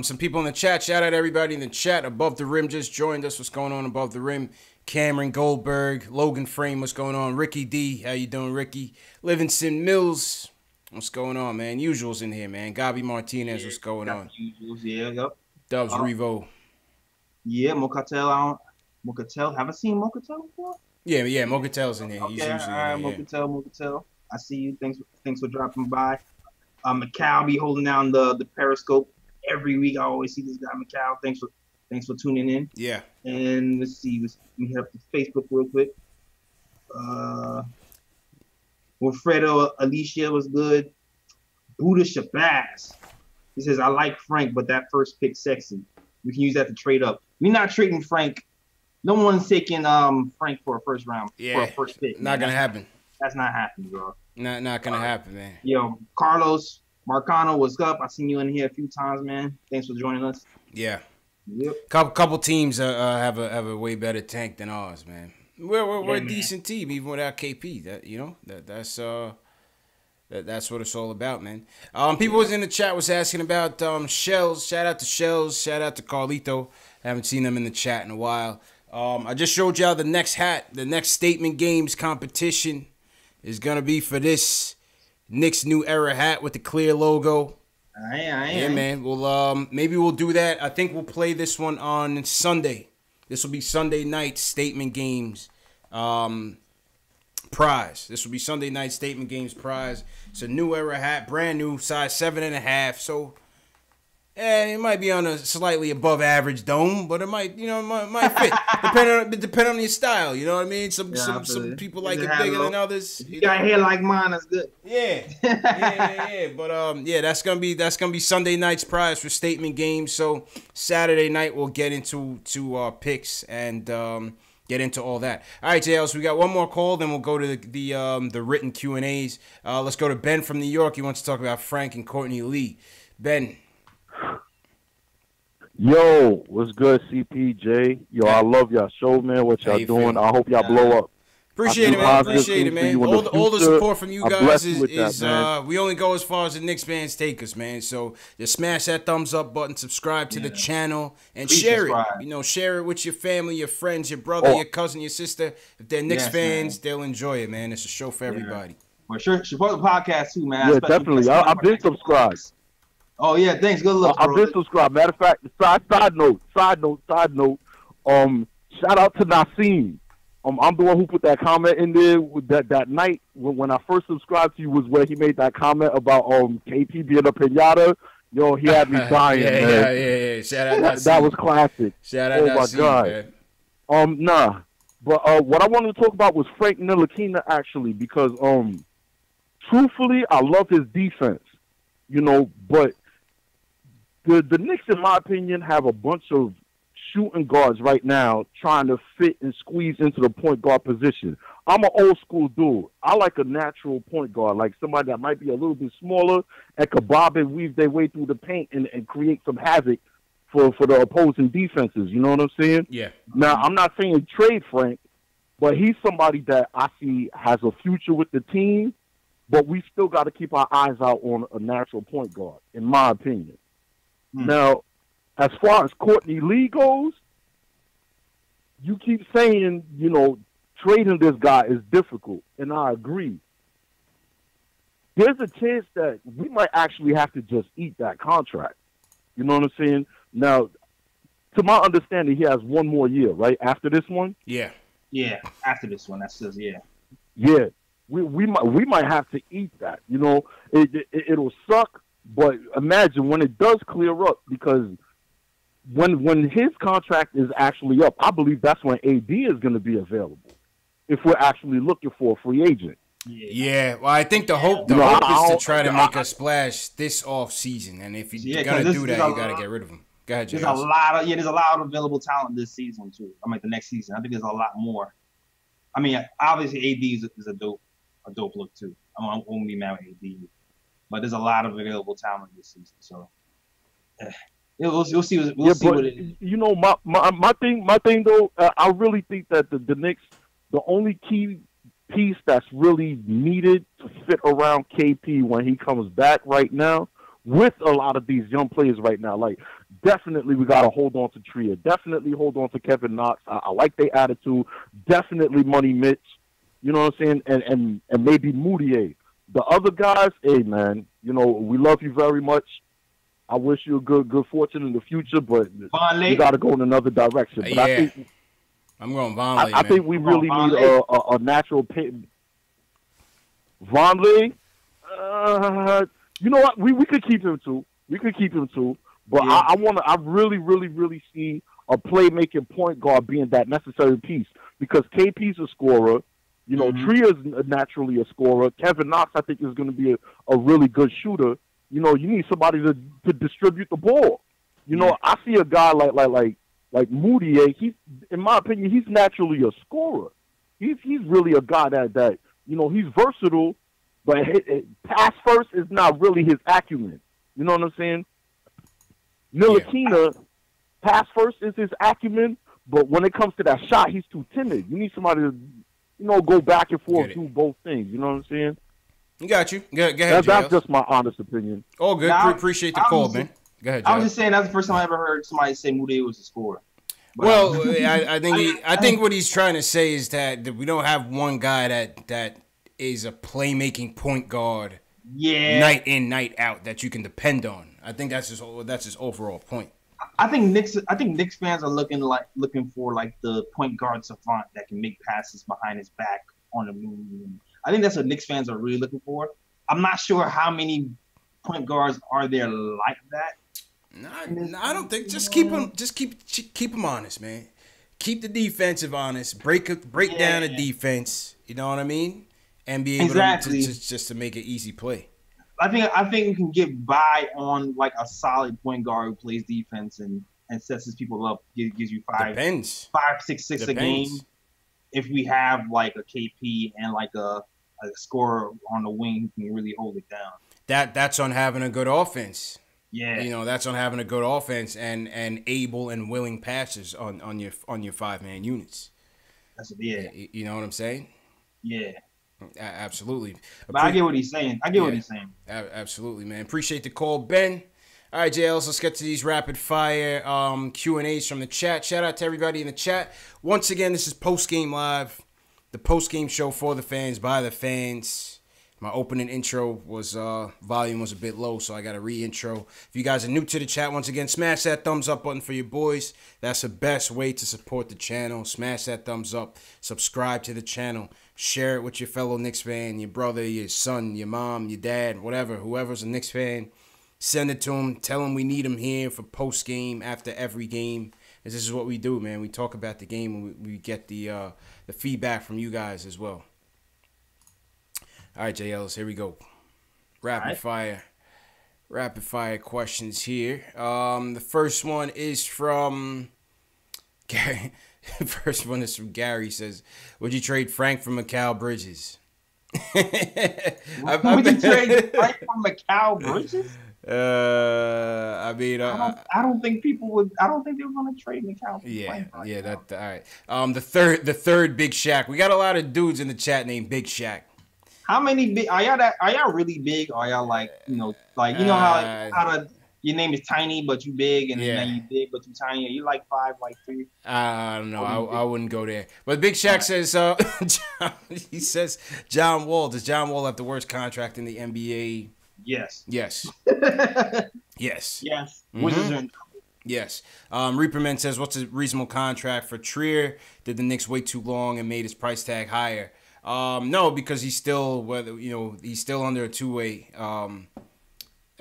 S1: Some people in the chat. Shout out everybody in the chat. Above the Rim just joined us. What's going on above the rim? Cameron Goldberg, Logan Frame. What's going on? Ricky D. How you doing, Ricky? Livingston Mills. What's going on, man? Usuals in here, man. Gabi Martinez. What's going on?
S4: Usuals, yeah. Yep.
S1: Dubs Revo.
S4: Yeah, Mocatel. Haven't seen Mocatel before?
S1: Yeah. Mocatel's in here.
S4: Okay,
S1: He's usually in here.
S4: Mocatel. I see you. Thanks for dropping by. Macau be holding down the Periscope every week. I always see this guy Macau. Thanks for tuning in.
S1: Yeah.
S4: And let's see. Let me hit up the Facebook real quick. Wilfredo Alicia was good. Buddha Shabazz. He says, I like Frank, but that first pick sexy. We can use that to trade up. We're not trading Frank. No one's taking Frank for a first round.
S1: Yeah.
S4: For a first pick.
S1: Not gonna happen.
S4: That's not happening, bro.
S1: Not gonna happen, man.
S4: Yo, Carlos Marcano, what's up? I seen you in here a few times, man. Thanks for joining us.
S1: Yeah.
S4: Yep.
S1: Couple teams have a way better tank than ours, man. We're a decent team even without KP. That's what it's all about, man. People was in the chat was asking about Shells. Shout out to Shells. Shout out to Carlito. Haven't seen them in the chat in a while. I just showed y'all the next hat. The next Statement Games competition is gonna be for this Knicks New Era hat with the clear logo. Yeah, man. Well, maybe we'll do that. I think we'll play this one on Sunday. This will be Sunday night Statement Games prize. This will be Sunday night Statement Games prize. It's a New Era hat, brand new, size 7.5. So, it might be on a slightly above average dome, but it might fit. Depending on your style, you know what I mean? Some people like it bigger than others.
S4: If you got hair like mine, that's good.
S1: Yeah. But that's gonna be Sunday night's prize for Statement Games. So Saturday night we'll get into picks and get into all that. All right, JL, so we got one more call, then we'll go to the written Q&As. Let's go to Ben from New York. He wants to talk about Frank and Courtney Lee. Ben.
S6: Yo, what's good, CPJ? Yo, I love y'all show, man. What y'all doing? I hope y'all blow up.
S1: Appreciate it, man. All the support from you guys is we only go as far as the Knicks fans take us, man. So just smash that thumbs up button, subscribe to the channel, and please share it. Share it with your family, your friends, your brother, your cousin, your sister. If they're Knicks fans, they'll enjoy it, man. It's a show for everybody.
S4: Well, sure, support the podcast too, man.
S6: Yeah, definitely. I've been subscribed.
S4: Oh yeah, thanks. Good luck.
S6: I've been subscribed. Matter of fact, side note. Shout out to Nassim. I'm the one who put that comment in there with that night when I first subscribed to you was where he made that comment about KP being a pinata. Yo, he had me dying, man.
S1: Yeah. Shout out Nassim.
S6: That was classic.
S1: Shout out Nassim,
S6: God. Man. But what I wanted to talk about was Frank Ntilikina actually, because truthfully, I love his defense. But the Knicks, in my opinion, have a bunch of shooting guards right now trying to fit and squeeze into the point guard position. I'm an old school dude. I like a natural point guard, like somebody that might be a little bit smaller and could bob and weave their way through the paint and create some havoc for the opposing defenses. You know what I'm saying?
S1: Yeah.
S6: Now, I'm not saying trade Frank, but he's somebody that I see has a future with the team, but we still got to keep our eyes out on a natural point guard, in my opinion. Now, as far as Courtney Lee goes, you keep saying, trading this guy is difficult, and I agree. There's a chance that we might actually have to just eat that contract. You know what I'm saying? Now, to my understanding, he has one more year, right, after this one?
S1: Yeah.
S4: Yeah, after this one, that says, yeah.
S6: Yeah. We might have to eat that. It'll suck, but imagine when it does clear up, because when his contract is actually up, I believe that's when AD is going to be available, if we're actually looking for a free agent.
S1: Yeah, well, I think the hope is to try to make a splash this off season, and if you're gonna do that, you gotta get rid of him. Go ahead,
S4: There's
S1: James.
S4: there's a lot of available talent this season too. I mean, the next season, I think there's a lot more. I mean, obviously AD is a dope look too. I won't be mad with AD, but there's a lot of available talent this season. So we'll see. We'll see what it is.
S14: You know, my thing though, I really think that the Knicks, the only key piece that's really needed to fit around KP when he comes back right now, with a lot of these young players right now, like definitely we got to hold on to Tria, definitely hold on to Kevin Knox. I like their attitude. Definitely Money Mitch, you know what I'm saying, and maybe Moutier. The other guys, hey man, you know we love you very much. I wish you a good fortune in the future, but you got to go in another direction. But I think
S1: I'm going Vonleh.
S14: I think we really need a natural pit. Vonleh, you know what? We could keep him too. But I really see a playmaking point guard being that necessary piece because KP's a scorer. You know, Tria's naturally a scorer. Kevin Knox, I think, is going to be a really good shooter. You know, you need somebody to distribute the ball. You know, I see a guy like Moutier. He's, in my opinion, he's naturally a scorer. He's really a guy that you know, he's versatile, but pass first is not really his acumen. You know what I'm saying? Ntilikina, pass first is his acumen, but when it comes to that shot, he's too timid. You need somebody to, you know, go back and forth, do both things. You know what I'm saying?
S1: You got you. Go ahead,
S14: that's just my honest opinion.
S1: Oh, good. Appreciate the call, man. Go ahead,
S4: I was just saying that's the first time I ever heard somebody say Moutier was a scorer. But,
S1: well, I think what he's trying to say is that we don't have one guy that is a playmaking point guard, night in, night out that you can depend on. I think that's his overall point.
S4: I think Knicks fans are looking for like the point guard savant that can make passes behind his back on the move. I think that's what Knicks fans are really looking for. I'm not sure how many point guards are there like that.
S1: No, I don't think. Just keep them honest, man. Keep the defensive honest. Break down the defense. You know what I mean? And be able to make an easy play.
S4: I think we can get by on like a solid point guard who plays defense and sets his people up. Gives you 5, 6 a game. If we have like a KP and like a scorer on the wing who can really hold it down.
S1: That's on having a good offense.
S4: Yeah,
S1: you know, that's on having a good offense and able and willing passers on your 5-man units. You know what I'm saying?
S4: Yeah,
S1: absolutely.
S4: But I get what he's saying.
S1: Absolutely, man. Appreciate the call, Ben. All right, JLs, let's get to these rapid fire Q&As from the chat. Shout out to everybody in the chat. Once again, this is Post Game Live, the post game show for the fans by the fans. My opening intro was volume was a bit low, so I got a re-intro. If you guys are new to the chat, once again, smash that thumbs up button for your boys. That's the best way to support the channel. Smash that thumbs up. Subscribe to the channel. Share it with your fellow Knicks fan, your brother, your son, your mom, your dad, whatever. Whoever's a Knicks fan, send it to them. Tell them we need them here for post game after every game. This is what we do, man. We talk about the game and we get the feedback from you guys as well. All right, JLs, here we go. Rapid fire questions here. The first one is from Gary. The first one is from Gary. He says, "Would you trade Frank for Mikal Bridges?"
S4: Would you trade Frank for Mikal Bridges?
S1: I mean,
S4: I don't think people would. I don't think they were going to trade Mikal.
S1: That all right. The third Big Shaq. We got a lot of dudes in the chat named Big Shaq.
S4: How many big are y'all? Are y'all really big? Or are y'all like how your name is tiny but you big, and then you big but you tiny? Are you like 5, like 3?
S1: I don't know. I wouldn't go there. But Big Shaq says, he says, John Wall. Does John Wall have the worst contract in the NBA?
S4: Yes.
S1: Yes. Yes.
S4: Yes.
S1: Mm-hmm. Yes. Reaperman says, what's a reasonable contract for Trier? Did the Knicks wait too long and made his price tag higher? No, because he's still under a two-way.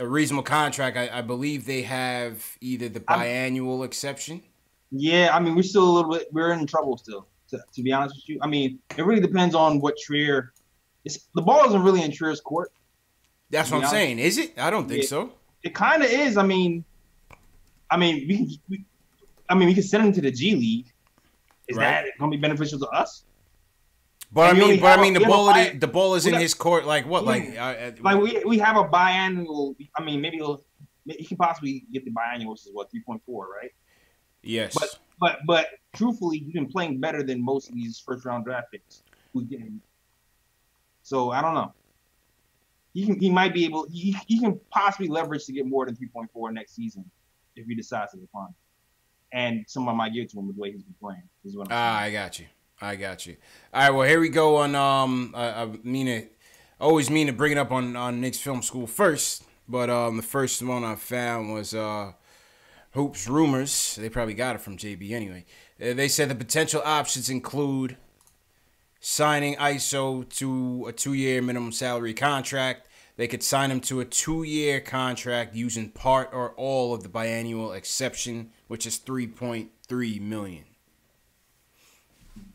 S1: A reasonable contract. I believe they have either the biannual exception.
S4: Yeah, I mean we're still we're in trouble still. To be honest with you, I mean it really depends on what Trier the ball isn't really in Trier's court.
S1: That's what I'm saying. Is it? I don't think so.
S4: It kind of is. I mean, we can send him to the G League. Is that going to be beneficial to us?
S1: But the ball is in his court. Like what? Like
S4: we have a biannual. I mean, maybe he can possibly get the biannual, which is what 3.4, right?
S1: Yes.
S4: But truthfully, he's been playing better than most of these first round draft picks. So I don't know. He might be able. He can possibly leverage to get more than 3.4 next season if he decides to decline. And someone might give it to him with the way he's been playing. Is what I'm saying.
S1: I got you. All right, well, here we go on I always mean to bring it up on Knicks Film School first, but the first one I found was Hoops Rumors. They probably got it from JB anyway. They said the potential options include signing ISO to a 2-year minimum salary contract. They could sign him to a 2-year contract using part or all of the biannual exception, which is $3.3 million.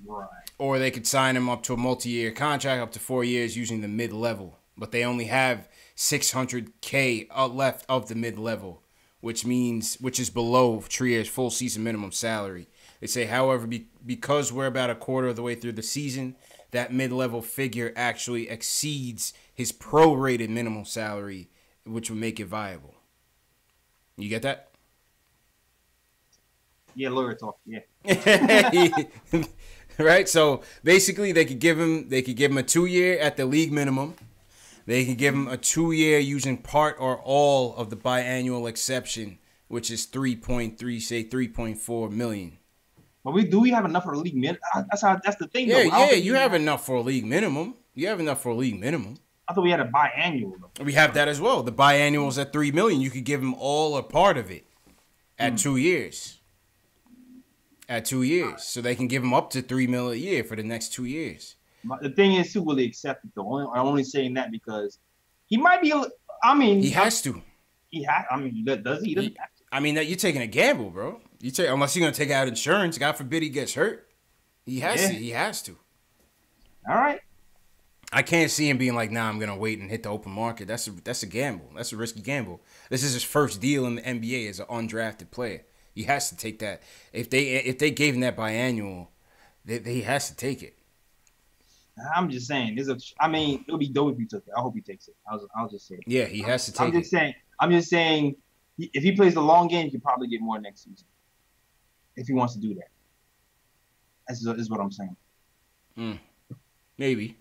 S4: Right.
S1: Or they could sign him up to a multi-year contract up to 4 years using the mid-level. But they only have $600K left of the mid-level, which is below Trier's full season minimum salary. They say, however, because we're about a quarter of the way through the season, that mid-level figure actually exceeds his prorated minimum salary, which would make it viable. You get that?
S4: Yeah, lawyer talk. Yeah.
S1: Right. So basically, they could give him a 2-year at the league minimum. They could give him a 2-year using part or all of the biannual exception, which is 3.4 million.
S4: But we have enough for a league minimum? That's the thing.
S1: Yeah, you have enough for a league minimum. I
S4: thought we had a biannual.
S1: We have that as well. The biannual's at $3 million. You could give him all or part of it at 2 years. So they can give him up to $3 million a year for the next 2 years.
S4: But the thing is, too, will he accept it though? I'm only saying that because he might be.
S1: He has to.
S4: Does he? Doesn't have to.
S1: That you're taking a gamble, bro. Unless you're gonna take out insurance. God forbid he gets hurt. He has to.
S4: All right.
S1: I can't see him being like, nah, I'm gonna wait and hit the open market. That's a gamble. That's a risky gamble. This is his first deal in the NBA as an undrafted player. He has to take that. If they gave him that biannual, he has to take it.
S4: I'm just saying. It'll be dope if he took it. I hope he takes it. I'll just say it.
S1: Yeah, he has to take it.
S4: I'm just saying. If he plays the long game, he can probably get more next season. If he wants to do that. That's what I'm saying.
S1: Maybe.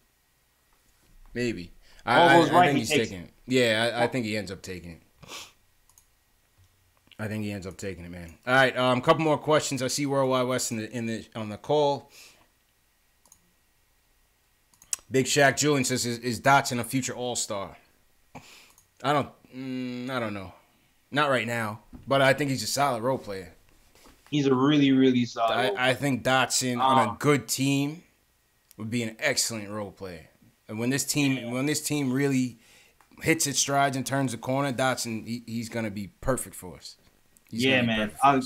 S1: I think he's taking it. Yeah, I think he ends up taking it. Man. All right, a couple more questions. I see Worldwide West on the call. Big Shaq Julian says, "Is Dotson a future All-Star?" I don't know. Not right now, but I think he's a solid role player.
S4: He's a really, really solid.
S1: I think Dotson on a good team would be an excellent role player. And when this team really hits its strides and turns the corner, Dotson he's gonna be perfect for us.
S4: Yeah, man. I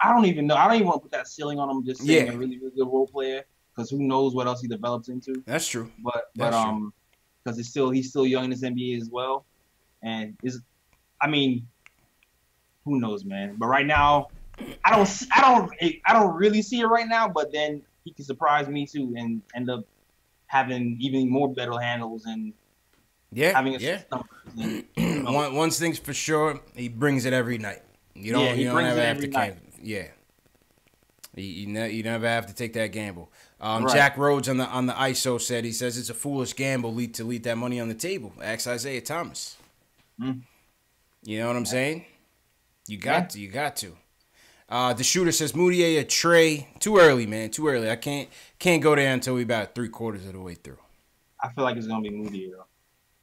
S4: don't even know. I don't even want to put that ceiling on him. Just saying a really, really good role player, because who knows what else he develops into.
S1: That's true.
S4: But because he's still young in this NBA as well, and who knows, man. But right now, I don't really see it right now. But then he can surprise me too and end up having even more better handles and having
S1: One thing's for sure, he brings it every night. You don't ever have to gamble. Yeah. You never have to take that gamble. Right. Jack Rhodes on the ISO says it's a foolish gamble to leave that money on the table. Ask Isaiah Thomas. You know what I'm saying? You got to. The shooter says Moutier, Trey. Too early, man. Too early. I can't go there until we about 3/4 of the way through.
S4: I feel like it's gonna be Moutier though.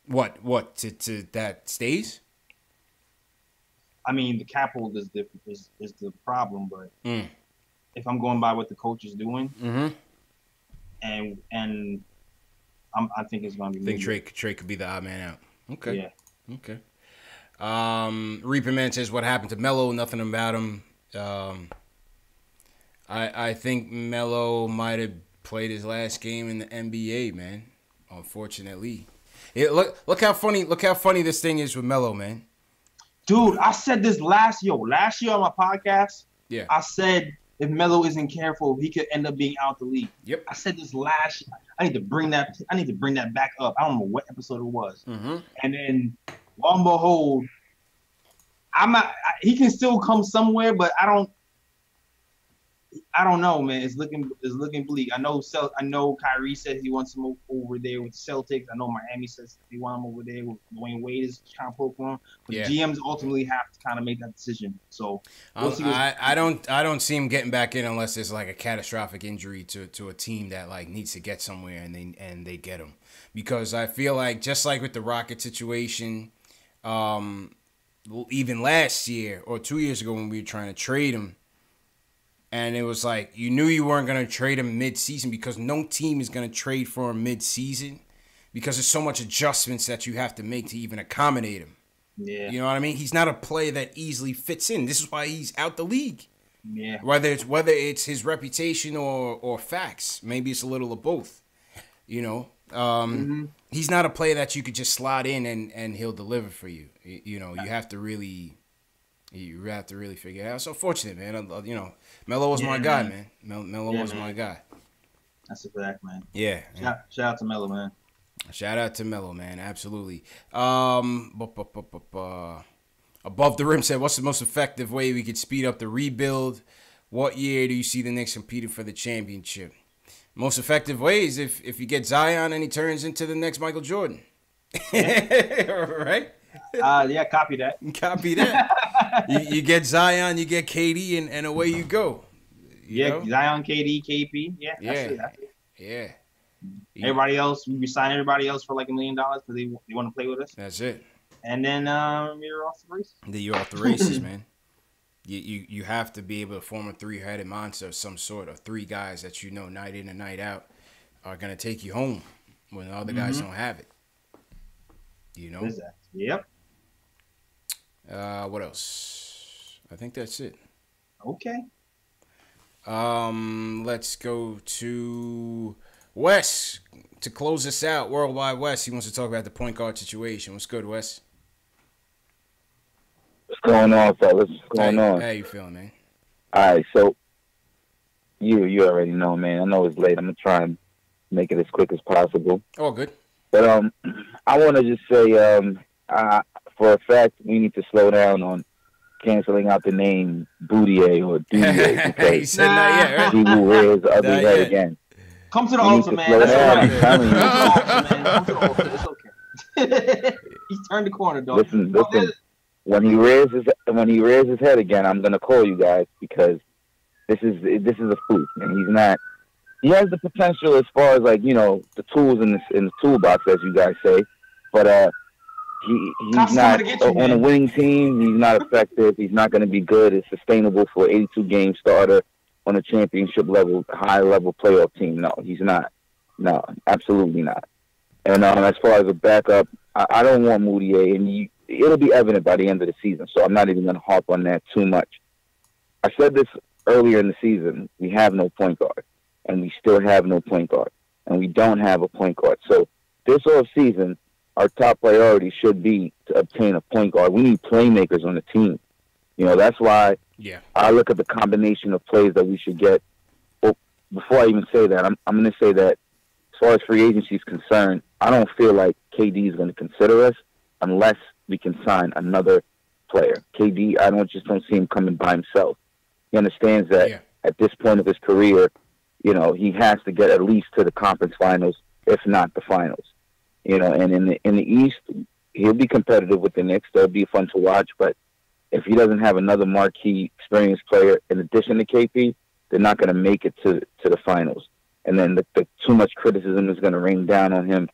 S1: What to that stays?
S4: The cap hold is different. Is the problem, but if I'm going by what the coach is doing, and I think it's gonna be.
S1: I think Trey could be the odd man out. Okay.
S4: Yeah.
S1: Okay. Reaper Man says, what happened to Melo? Nothing about him. I think Melo might have played his last game in the NBA, man. Unfortunately. Look how funny this thing is with Melo, man.
S4: Dude, I said this last year on my podcast.
S1: Yeah.
S4: I said if Melo isn't careful, he could end up being out the league.
S1: Yep.
S4: I said this last year. I need to bring that back up. I don't know what episode it was.
S1: Mm-hmm.
S4: And then, lo and behold, he can still come somewhere, but I don't know, man. It's looking bleak. I know Kyrie said he wants him over there with the Celtics. I know Miami says they want him over there with Dwayne Wade is trying to poke for him. But GMs ultimately have to kind of make that decision. So we'll see.
S1: I don't see him getting back in unless there's like a catastrophic injury to a team that like needs to get somewhere and they get him. Because I feel like just like with the Rocket situation, even last year or 2 years ago when we were trying to trade him. And it was like, you knew you weren't going to trade him mid-season because no team is going to trade for him mid-season because there's so much adjustments that you have to make to even accommodate him.
S4: Yeah.
S1: You know what I mean? He's not a player that easily fits in. This is why he's out the league.
S4: Yeah.
S1: Whether it's his reputation or facts. Maybe it's a little of both. You know? He's not a player that you could just slot in and he'll deliver for you. You know, you have to really figure it out. It's unfortunate, man. You know, Melo was my guy, man. Melo was my guy.
S4: That's a fact, man.
S1: Yeah.
S4: Shout out to Melo, man.
S1: Shout out to Melo, man. Absolutely. Above the Rim said, what's the most effective way we could speed up the rebuild? What year do you see the Knicks competing for the championship? Most effective way is if you get Zion and he turns into the next Michael Jordan. Right?
S4: Yeah, copy that.
S1: Copy that. you get Zion, you get KD, and away you go. You know?
S4: Zion, KD, KP. Yeah, that's it.
S1: Yeah.
S4: Everybody else, we sign everybody else for like $1 million because they want to play with us.
S1: That's it.
S4: And then you're off the races.
S1: Then you're off the races, man. You have to be able to form a three-headed monster of some sort, of three guys that you know night in and night out are going to take you home when other guys don't have it. You know?
S4: Exactly. Yep.
S1: What else? I think that's it.
S4: Okay.
S1: Let's go to Wes to close this out. Worldwide Wes, he wants to talk about the point guard situation. What's good, Wes?
S8: What's going on, fellas? What's going on?
S1: How you feeling, man?
S8: All right, so you already know, man. I know it's late. I'm gonna try and make it as quick as possible.
S1: Oh, good.
S8: But I want to just say, for a fact, we need to slow down on canceling out the name Boudier or Dudier because
S1: he said not yet, right?
S8: he will rear his ugly head again.
S4: Come to the altar, man. That's all right. Come to the altar. It's okay. He turned the corner, dog.
S8: Listen. When he rears his head again, I'm gonna call you guys because this is a fluke, and he's not. He has the potential as far as like the tools in the toolbox, as you guys say, but he's not on a winning team. He's not effective. He's not going to be good. It's sustainable for an 82-game starter on a championship level, high level playoff team. No, he's not. No, absolutely not. And as far as a backup, I don't want Moutier, and it'll be evident by the end of the season. So I'm not even going to harp on that too much. I said this earlier in the season. We have no point guard, and we still have no point guard, and we don't have a point guard. So this offseason, our top priority should be to obtain a point guard. We need playmakers on the team. That's why I look at the combination of plays that we should get. Well, before I even say that, I'm going to say that as far as free agency is concerned, I don't feel like KD is going to consider us unless we can sign another player. KD, I don't see him coming by himself. He understands that at this point of his career, he has to get at least to the conference finals, if not the finals. And in the East, he'll be competitive with the Knicks. That'll be fun to watch. But if he doesn't have another marquee, experienced player in addition to KP, they're not going to make it to the finals. And then the too much criticism is going to rain down on him.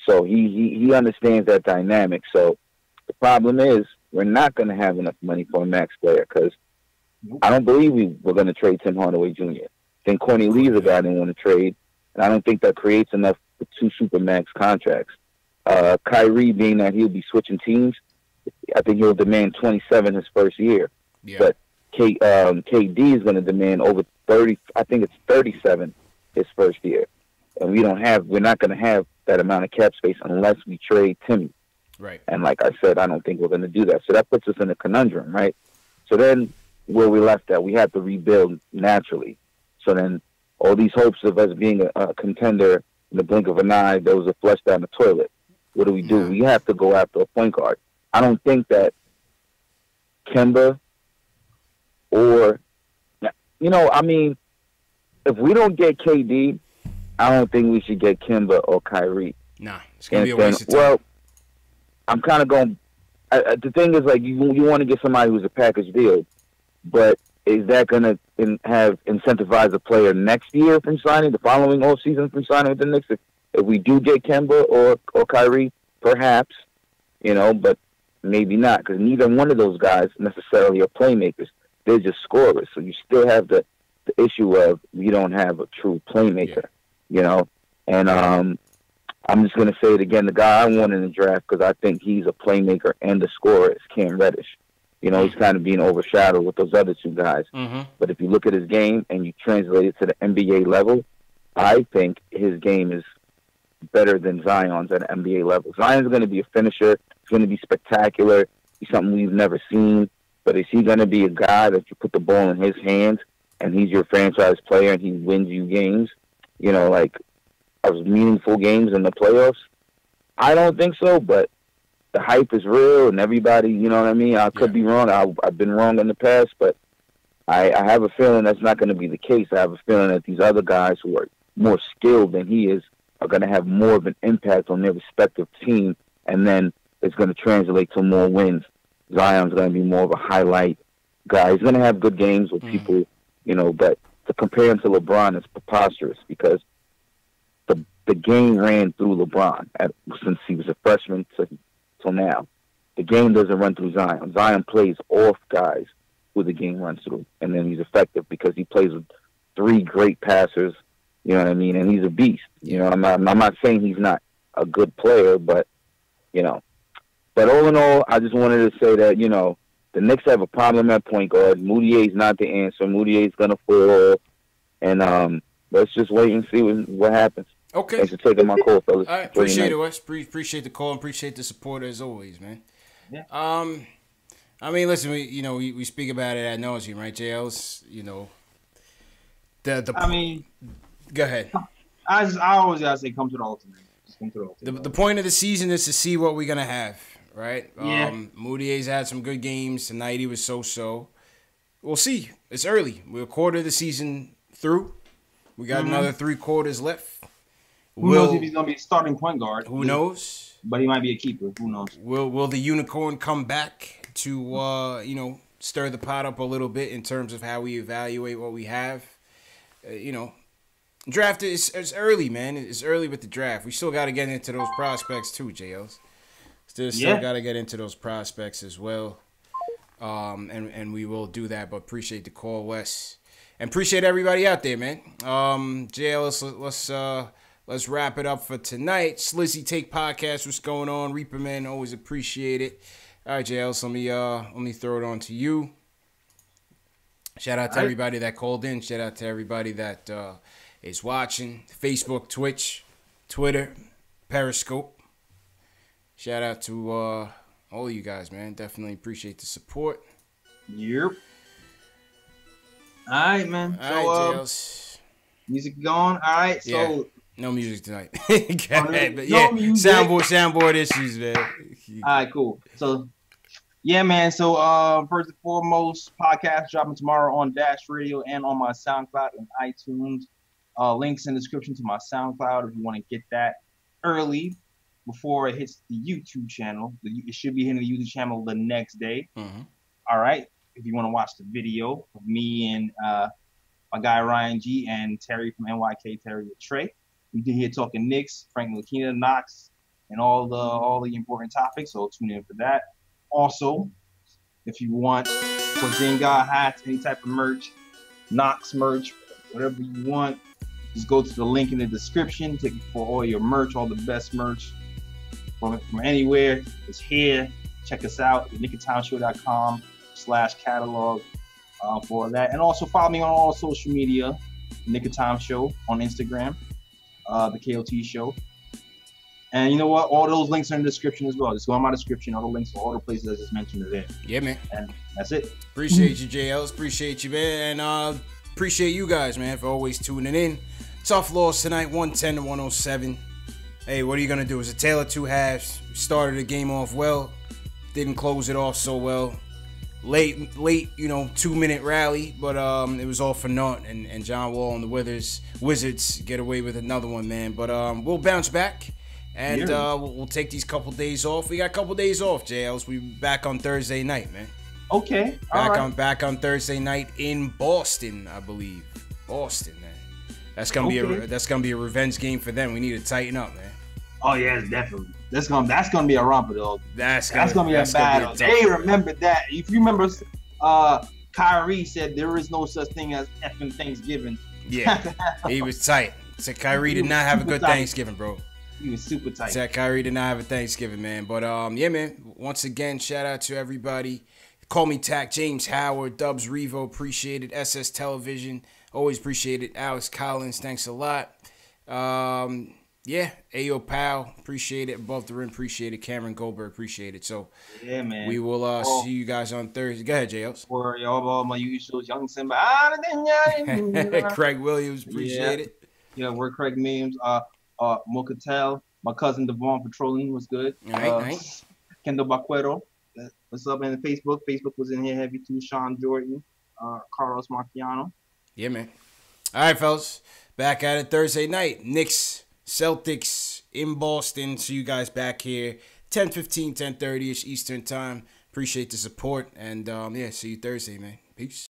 S8: So he understands that dynamic. So the problem is we're not going to have enough money for a max player because I don't believe we're going to trade Tim Hardaway Jr. I think Courtney Lee's a guy I didn't want to trade, and I don't think that creates enough for two supermax contracts. Kyrie, being that he'll be switching teams, I think he'll demand 27 his first year. Yeah. But KD is going to demand over 30. I think it's 37 his first year, and we're not going to have that amount of cap space unless we trade Timmy.
S1: Right.
S8: And like I said, I don't think we're going to do that. So that puts us in a conundrum, right? So then where we left at, we had to rebuild naturally. So then all these hopes of us being a contender in the blink of an eye, there was a flush down the toilet. What do? We have to go after a point guard. I don't think that Kemba or, I mean, if we don't get KD, I don't think we should get Kemba or Kyrie.
S1: Nah, it's going to be a waste of time.
S8: Well, I'm kind of going. The thing is, like, you want to get somebody who's a package deal, but is that going to have incentivize a player next year from signing, the following offseason from signing with the Knicks? If we do get Kemba or Kyrie, perhaps, but maybe not, because neither one of those guys necessarily are playmakers. They're just scorers. So you still have the issue of we don't have a true playmaker, And I'm just going to say it again. The guy I want in the draft, because I think he's a playmaker and a scorer, is Cam Reddish. He's kind of being overshadowed with those other two guys.
S1: Mm-hmm.
S8: But if you look at his game and you translate it to the NBA level, I think his game is better than Zion's at an NBA level. Zion's going to be a finisher. He's going to be spectacular. He's something we've never seen. But is he going to be a guy that you put the ball in his hands and he's your franchise player and he wins you games, like meaningful games in the playoffs? I don't think so, but the hype is real and everybody, you know what I mean? I could be wrong. I've been wrong in the past, but I have a feeling that's not going to be the case. I have a feeling that these other guys who are more skilled than he is are going to have more of an impact on their respective team, and then it's going to translate to more wins. Zion's going to be more of a highlight guy. He's going to have good games with people, but to compare him to LeBron is preposterous because the game ran through LeBron since he was a freshman till now. The game doesn't run through Zion. Zion plays off guys who the game runs through, and then he's effective because he plays with three great passers. You know what I mean? And he's a beast. I'm not saying he's not a good player, but But all in all, I just wanted to say that the Knicks have a problem at point guard. Moutier's not the answer. Moutier's gonna fall, and let's just wait and see what happens.
S1: Okay.
S8: Thanks for taking my call, fellas.
S1: All right, appreciate it, Wes. Appreciate the call and appreciate the support as always, man.
S4: Yeah.
S1: I mean, listen, we speak about it ad nauseum, right, JLs? I mean, go ahead.
S4: I always gotta say, come to the ultimate. Just come to the ultimate.
S1: The point of the season is to see what we're gonna have, right?
S4: Yeah.
S1: Moutier's had some good games tonight. He was so. We'll see. It's early. We're a quarter of the season through. We got another 3 quarters left.
S4: Who knows if he's gonna be a starting point guard?
S1: Who knows?
S4: But he might be a keeper. Who knows?
S1: Will the unicorn come back to stir the pot up a little bit in terms of how we evaluate what we have? Draft is early, man. It's early with the draft. We still got to get into those prospects too, JLs. Still got to get into those prospects as well. And we will do that. But appreciate the call, Wes, and appreciate everybody out there, man. JL, let's wrap it up for tonight. Slizzy Take Podcast, what's going on? Reaper Man, always appreciate it. All right, JL, so let me throw it on to you. Shout out to everybody that called in. Shout out to everybody that is watching. Facebook, Twitch, Twitter, Periscope. Shout out to all of you guys, man. Definitely appreciate the support.
S4: Yep. All right, man.
S1: All right, JLs.
S4: Music going? All right, so...
S1: Yeah. No music tonight. But yeah, soundboard issues, man.
S4: All right, cool. So, yeah, man. So, first and foremost, podcast dropping tomorrow on Dash Radio and on my SoundCloud and iTunes. Links in the description to my SoundCloud if you want to get that early before it hits the YouTube channel. It should be hitting the YouTube channel the next day.
S1: Mm-hmm.
S4: All right. If you want to watch the video of me and my guy Ryan G and Terry from NYK, Terry with Trey. We did here talking Knicks, Frank Lakina, Knox, and all the important topics. So tune in for that. Also, if you want Pozinga hats, any type of merch, Knox merch, whatever you want, just go to the link in the description. Take it for all your merch, all the best merch from anywhere. It's here. Check us out at nickoftimeshow.com/catalog for that. And also follow me on all social media, Nick of Time Show on Instagram. The KOT Show. And you know what? All those links are in the description as well. Just go in my description. All the links for all the places I just mentioned are there.
S1: Yeah, man.
S4: And that's it.
S1: Appreciate you, JLs. Appreciate you, man. And appreciate you guys, man, for always tuning in. Tough loss tonight, 110 to 107. Hey, what are you going to do? It's a tale of two halves. We started the game off well. Didn't close it off so well. Late, 2-minute rally, but it was all for naught. And John Wall and the Wizards get away with another one, man. But we'll bounce back. And we'll take these couple days off. We got a couple days off, JLs. We back on Thursday night, man.
S4: Okay.
S1: Back on Thursday night in Boston, I believe. Boston, man. That's gonna be a revenge game for them. We need to tighten up, man.
S4: Oh yeah, definitely. That's gonna be a romper, though.
S1: That's gonna be
S4: a battle. They remember that. If you remember, Kyrie said there is no such thing as effing Thanksgiving.
S1: Yeah, he was tight. Said Kyrie did not have a good Thanksgiving, bro.
S4: He was super tight.
S1: Said Kyrie did not have a Thanksgiving, man. But yeah, man. Once again, shout out to everybody. Call me Tack, James Howard, Dubs Revo, appreciate it. SS Television, always appreciate it. Alex Collins, thanks a lot. Yeah, Ayo Pal, appreciate it. Above the Rim, appreciate it. Cameron Goldberg, appreciate it. So
S4: yeah, man.
S1: We will see you guys on Thursday. Go ahead, JLs.
S4: For all my usual young Simba.
S1: Craig Williams, appreciate it.
S4: Yeah, we're Craig Memes. Mocatel, my cousin Devon Patrolling was good.
S1: All right.
S4: Kendall Baquero, what's up? And Facebook was in here heavy too. Sean Jordan, Carlos Marciano.
S1: Yeah, man. All right, fellas, back at it Thursday night. Knicks, Celtics in Boston. See you guys back here 10:15, 10:30ish Eastern time. Appreciate the support, and yeah, see you Thursday, man. Peace.